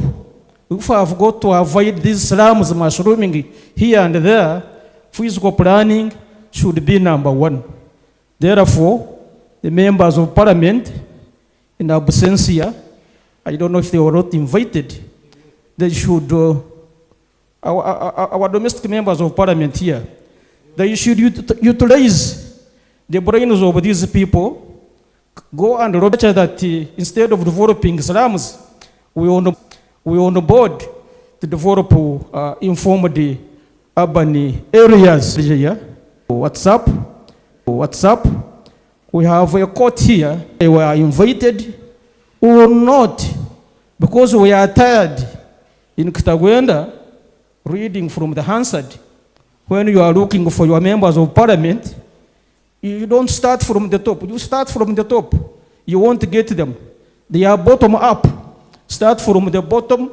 if I have got to avoid these slums mushrooming here and there, physical planning should be number one. Therefore, the members of parliament, in absentia, I don't know if they were not invited, they should, our domestic members of parliament here, they should utilize the brains of these people, go and roger that instead of developing slums, we on board to develop informed urban areas. WhatsApp. We have a court here. They were invited or not, because we are tired in Kitagwenda reading from the Hansard. When you are looking for your members of parliament, you don't start from the top. You start from the top. You won't get them. They are bottom up. Start from the bottom,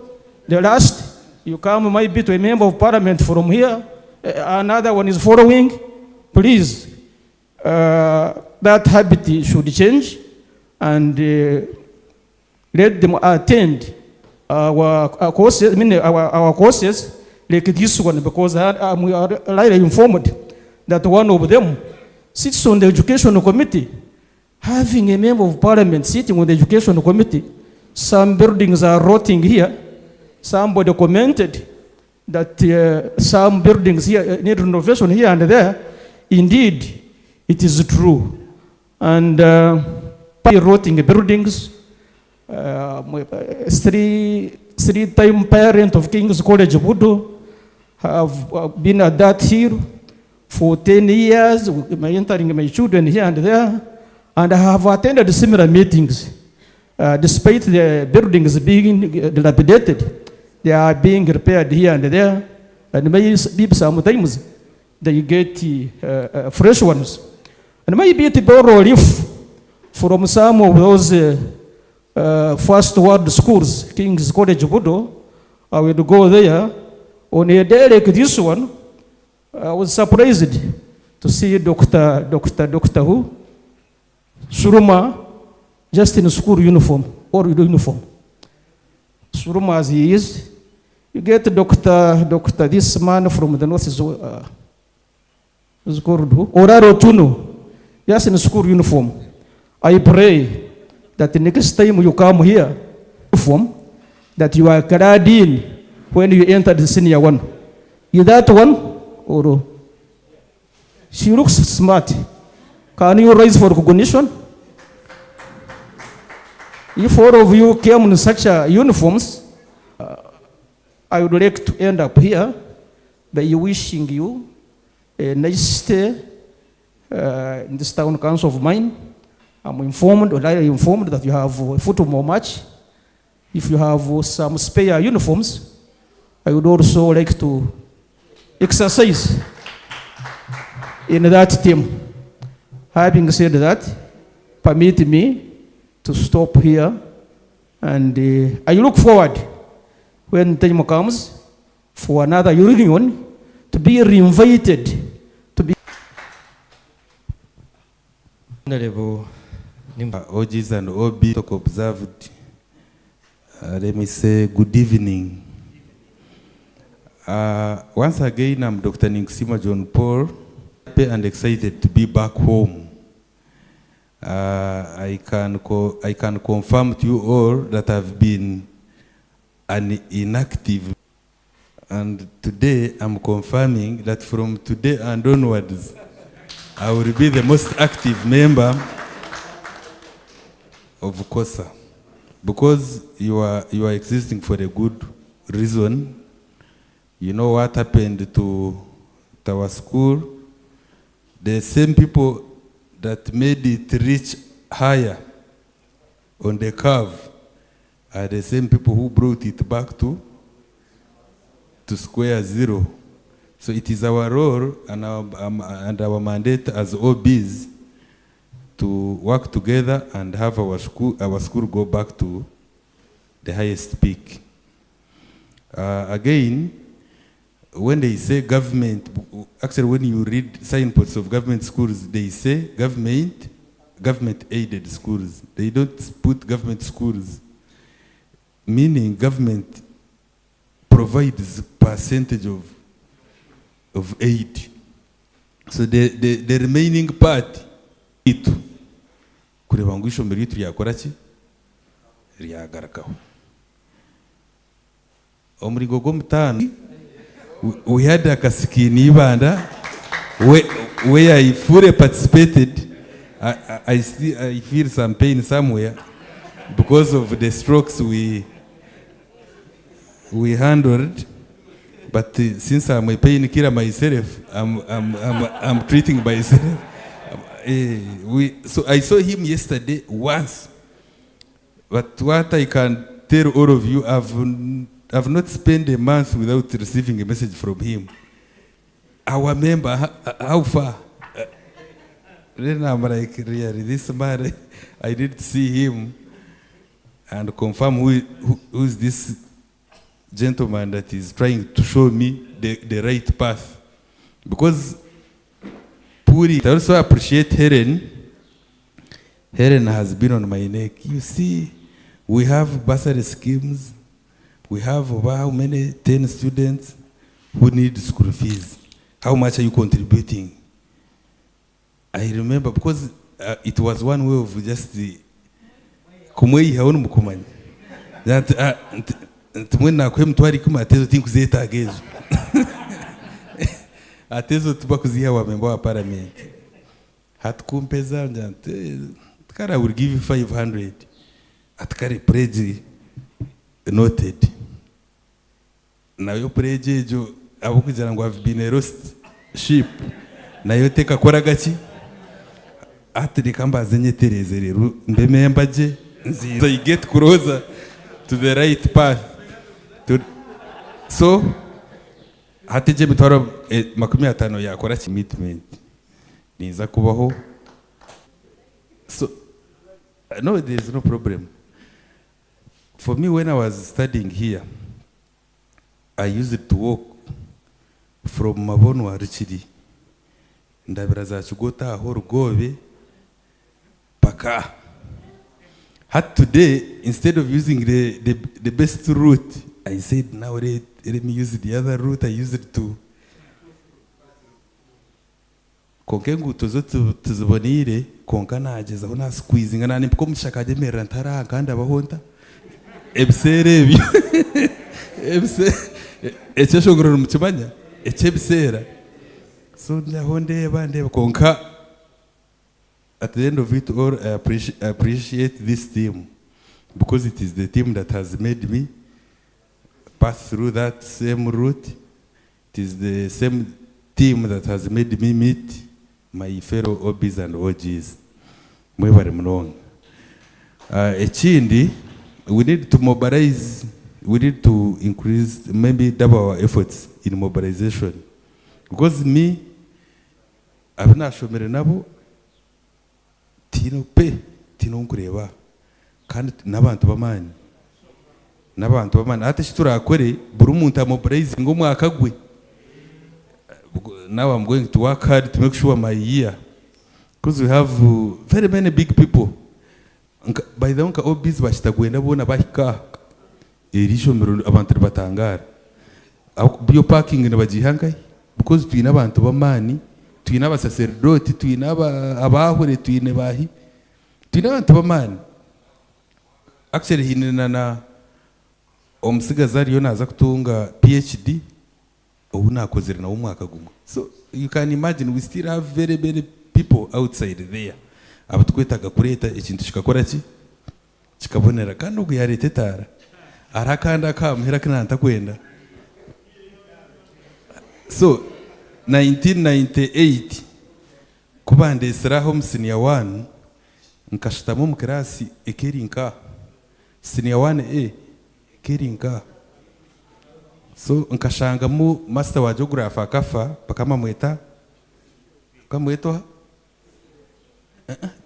the last. You come maybe to a member of parliament from here. Another one is following. Please, that habit should change, and let them attend our courses, our courses like this one, because we are rightly informed that one of them sits on the education committee. Having a member of parliament sitting on the education committee, some buildings are rotting here. Somebody commented that some buildings here need renovation here and there. Indeed, it is true. And rotting buildings, three-time parent of King's College Budo have been at that here for 10 years, entering my children here and there, and I have attended similar meetings. Despite the buildings being dilapidated, they are being repaired here and there, and maybe sometimes they get fresh ones. And maybe to borrow a leaf from some of those first world schools, King's College Budo, I will go there. On a day like this one, I was surprised to see Dr. who? Suruma, just in school uniform, or uniform. Suruma as he is, You get Dr. This man from the north is called who? Oraro Tuno. Yes, in school uniform. I pray that the next time you come here, uniform, that you are clad in when you enter the senior one. You that one? Or she looks smart. Can you raise for recognition? If all of you came in such uniforms, I would like to end up here by wishing you a nice stay in this town council of mine. I'm informed, or I am informed that you have a football match. If you have some spare uniforms, I would also like to exercise in that team. Having said that, permit me to stop here, and I look forward when time comes for another reunion to be reinvited to be. Honorable OGs and OB observed, let me say good evening. Once again, I'm Dr. Nksima John Paul, happy and excited to be back home. I can confirm to you all that I've been an inactive, and today I'm confirming that from today and onwards, I will be the most active member of Kosa, because you are existing for a good reason. You know what happened to our school? The same people that made it reach higher on the curve are the same people who brought it back to square zero. So it is our role and our mandate as OBs to work together and have our school go back to the highest peak. Again, when they say government, actually when you read signposts of government schools, they say government aided schools. They don't put government schools, meaning government provides percentage of aid. So the remaining part, itu kureba ngo ishomero yitu ryakora ki ryagarakaho omurigo go mutano. We had a kasikini ibanda where I fully participated. I feel some pain somewhere because of the strokes we handled. But since I'm a pain killer myself, I'm treating myself. So I saw him yesterday once. But what I can tell all of you, I've not spent a month without receiving a message from him. Our member, how far? Then I'm like, really, this man, I didn't see him and confirm who is this gentleman that is trying to show me the right path. Because Puri, I also appreciate Helen. Helen has been on my neck. You see, we have bursary schemes. We have over how many? 10 students who need school fees. How much are you contributing? I remember because it was one way of just the kumwei haonu mukumanyi. That tumwena kwe mtuari kuma atezo tinku zeta agezo. Atezo tuba kuziha wa member wa parliament. Hatukumpeza njante. Tukara will give you 500. Atukare pledge noted. Na yo pledge jo abo kugira ngo have been a roast sheep. Na yo teka kora gachi. Atri kamba zenye tereze rero mbememba je nziza you get closer to the right path. So hatije mitwaro 50 yakora commitment niza kubaho. So no, there is no problem. For me, when I was studying here, I used to walk from Mabonwa Richidi ndabiraza chugota aho Rugobe paka. Had today, instead of using the best route I said, now let me use the other route. I use it to konke ngutuzo tuzibonire konka nageza aho na squeezing nani pko mushakaje mera ntara kandi abahonta ebisere ebyo ebise echeshogorora mukimanya echebisera so ndaho ndeba konka at the end of it all I appreciate this team because it is the team that has made me pass through that same route. It is the same team that has made me meet my fellow OBs and OGs. Mwebare mnongo. Ekindi, we need to mobilize, we need to increase, maybe double our efforts in mobilization. Because me, abinashomere nabo, tino nkureba, kandi n'abantu b'amani. N'abantu b'amani ate shiturakore buri umuntu amobilize ngo mwaka gwe. Now I'm going to work hard to make sure my year, because we have very many big people. By the way, OBs bashitagwenda bona bahika erisho mirundo abantu batangara. Bio parking ne bajihangai because twina abantu b'amani, twina abasacerdote, twina abahure, twina bahi. Twina abantu b'amani. Actually hinena na omusigazari yo naza kutunga PhD ubu nakozera na umwaka gumwe. So you can imagine we still have very many people outside there abatwetaga kureta ikintu kikakora kikabonera kandi ubwo yarete tara arakanda kamuhera kinanta kwenda. So 1998 kubande siraho senior 1 nkashitamo mu class ekerinka senior 1A ekerinka. So nkashanga mu master wa geography akafa bakama mweta kamwetwa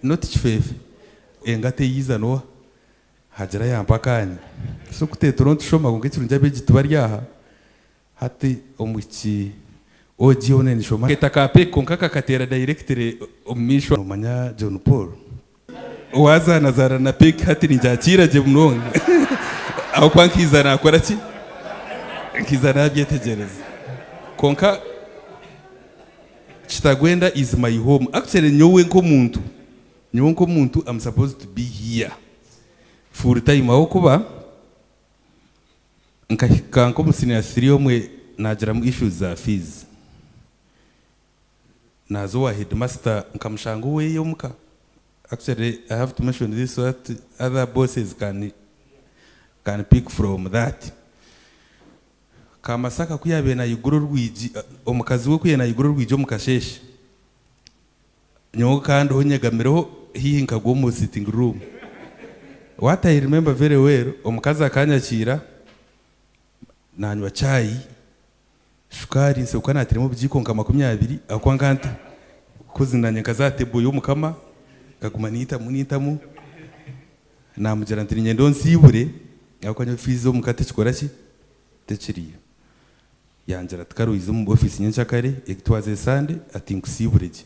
not chifefe engate yiza no hajira yampakanya so kutetoro ntushoma ngo ngekirunja beji tubaryaha hati omuki oji onene shoma ketakape konkaka katera director omisho manya John Paul waza nazara na pek hati ninjakira je mnongo aho kwankiza nakora ki kizana byetegereza konka Kitagwenda is my home. Actually nyowe nko muntu I'm supposed to be here full time aho kuba nkahika nko musiniya 3 omwe nagira mu issues za fees nazo wa headmaster nkamshango we yomuka. Actually I have to mention this so that other bosses can pick from that. Kamasaka kuyabe na iguru rwiji omukazi we kuye na iguru rwiji omukasheshe nyo kandi honyegamiro hihinka go mu sitting room. What I remember very well, omukazi akanyakira nanywa chai shukari nse ukana atirimo bujiko nka 20 akwanganti kuzinanye kazatebo yo mukama kagumanita munitamu namujera ntirinye ndonsibure akwanya fizo mukate chikora ki tekiriyo yanjara tkaruizo mu office nyenchakare ekitwaze Sunday ati nkusibureje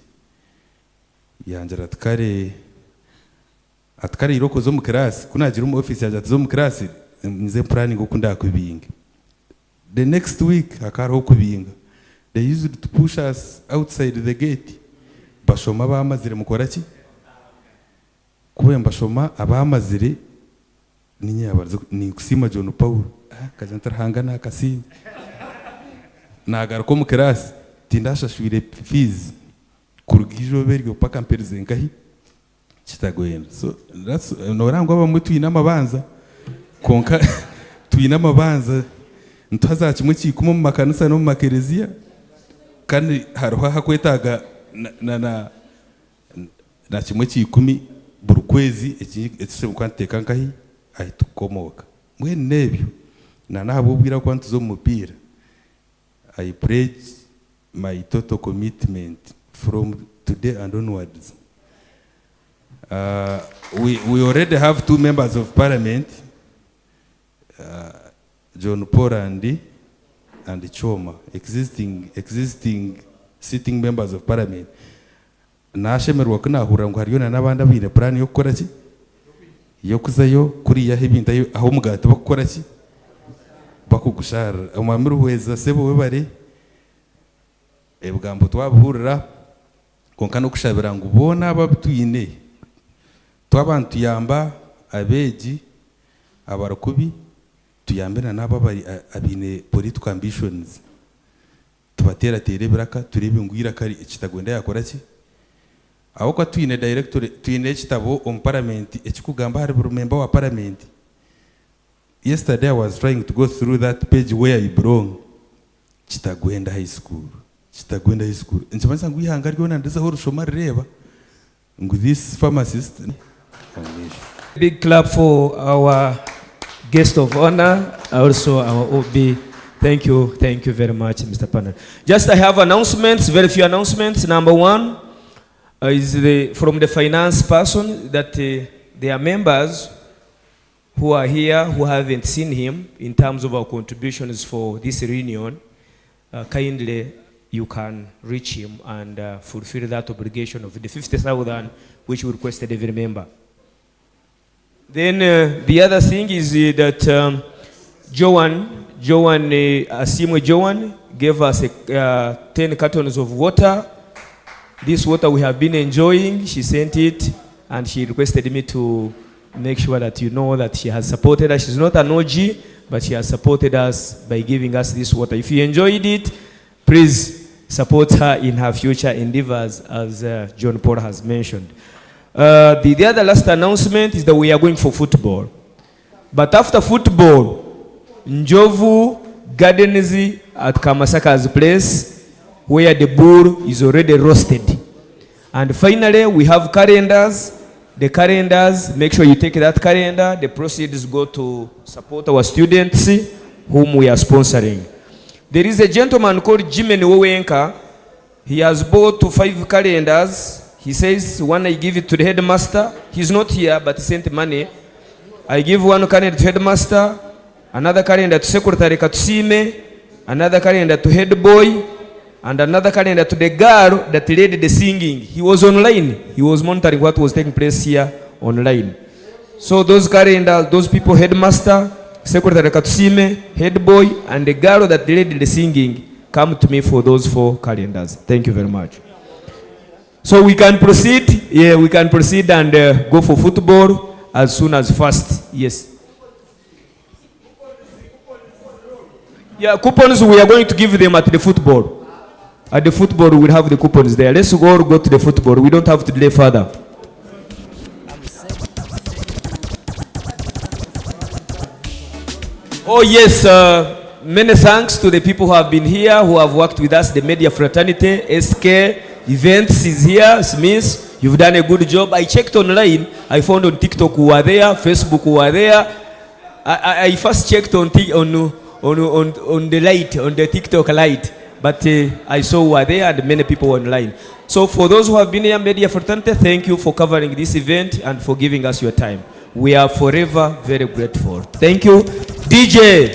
yanjara tkare atkare iroko zo mu class kunagira mu office yaje zo mu class nze planning ukunda kubinga. The next week akaro kubinga they used to push us outside the gate bashoma bamazire mukora ki kubemba shoma abamazire ninye abarzo ni kusima John Paul kajantara hangana kasini nagaruko mu class tindashashwire fees kurugijo beryo paka mperize nkahi Kitagwenda. So that's norangwa bamwe twina amabanza konka twina amabanza ntwaza kimwe kikuma mu makanisa no mu makereziya kandi haroha hakwetaga na kimwe kikumi buri kwezi ekise mukwanteka nkahi ahitukomoka mwe nebyo nabo bwira kwantu zo mupira. I pledge my total commitment from today and onwards. We already have 2 members of parliament, John Paul and Choma, existing sitting members of parliament. Nashemerwa kuna hura ngo hariyo nabanda bine plan yo gukora ki yo kuzayo kuri ya hebinda aho mugati bakora ki bakugushara umwami ruhweza sebo webare ebgambo twabuhurira konka no kushabira ngo ubona ababituyine twabantu yamba abeji abarakubi tuyambena nabo bari abine political ambitions tubatera tere biraka turebe ngwira kari Kitagwenda yakora ki aho kwa tuyine director tuyine kitabo on parliament ekikugamba hari member wa parliament. Yesterday I was trying to go through that page where I belong. Kitagwenda High School. Kitagwenda High School. Nchimasa ngwi hanga ryo nandeza horo shoma reba. Ngu this pharmacist. Big clap for our guest of honor, also our OB. Thank you very much, Mr. Panel. Just I have announcements, very few announcements. Number one is from the finance person that there are members who are here who haven't seen him in terms of our contributions for this reunion. Kindly you can reach him and fulfill that obligation of the 50,000 which we requested every member. Then the other thing is that Joan gave us 10 cartons of water. This water we have been enjoying. She sent it and she requested me to make sure that you know that she has supported us. She's not an OG, but she has supported us by giving us this water. If you enjoyed it, please support her in her future endeavors, as John Paul has mentioned. The other last announcement is that we are going for football. But after football, Njovu Gardens at Kamasaka's place, where the bull is already roasted. And finally, we have calendars. The calendars, make sure you take that calendar. The proceeds go to support our students whom we are sponsoring. There is a gentleman called Jimmy Wowenka. He has bought 5 calendars. He says, one I give it to the headmaster. He's not here, but he sent money. I give one calendar to headmaster, another calendar to secretary Katusime, another calendar to head boy, and another calendar to the girl that led the singing. He was online. He was monitoring what was taking place here online. So those calendars, those people, headmaster, secretary Katusime, head boy, and the girl that led the singing, come to me for those 4 calendars. Thank you very much. So we can proceed. Yeah, we can proceed and go for football as soon as fast. Yes. Yeah, coupons we are going to give them at the football. At the football, we'll have the coupons there. Let's go to the football. We don't have to delay further. Oh yes, many thanks to the people who have been here, who have worked with us, the media fraternity, SK, Events is here, Smith, you've done a good job. I checked online, I found on TikTok who were there, Facebook who were there. I first checked on the light, on the TikTok light. But I saw who are there and many people online. So for those who have been here, Media Fraternity, thank you for covering this event and for giving us your time. We are forever very grateful. Thank you. DJ.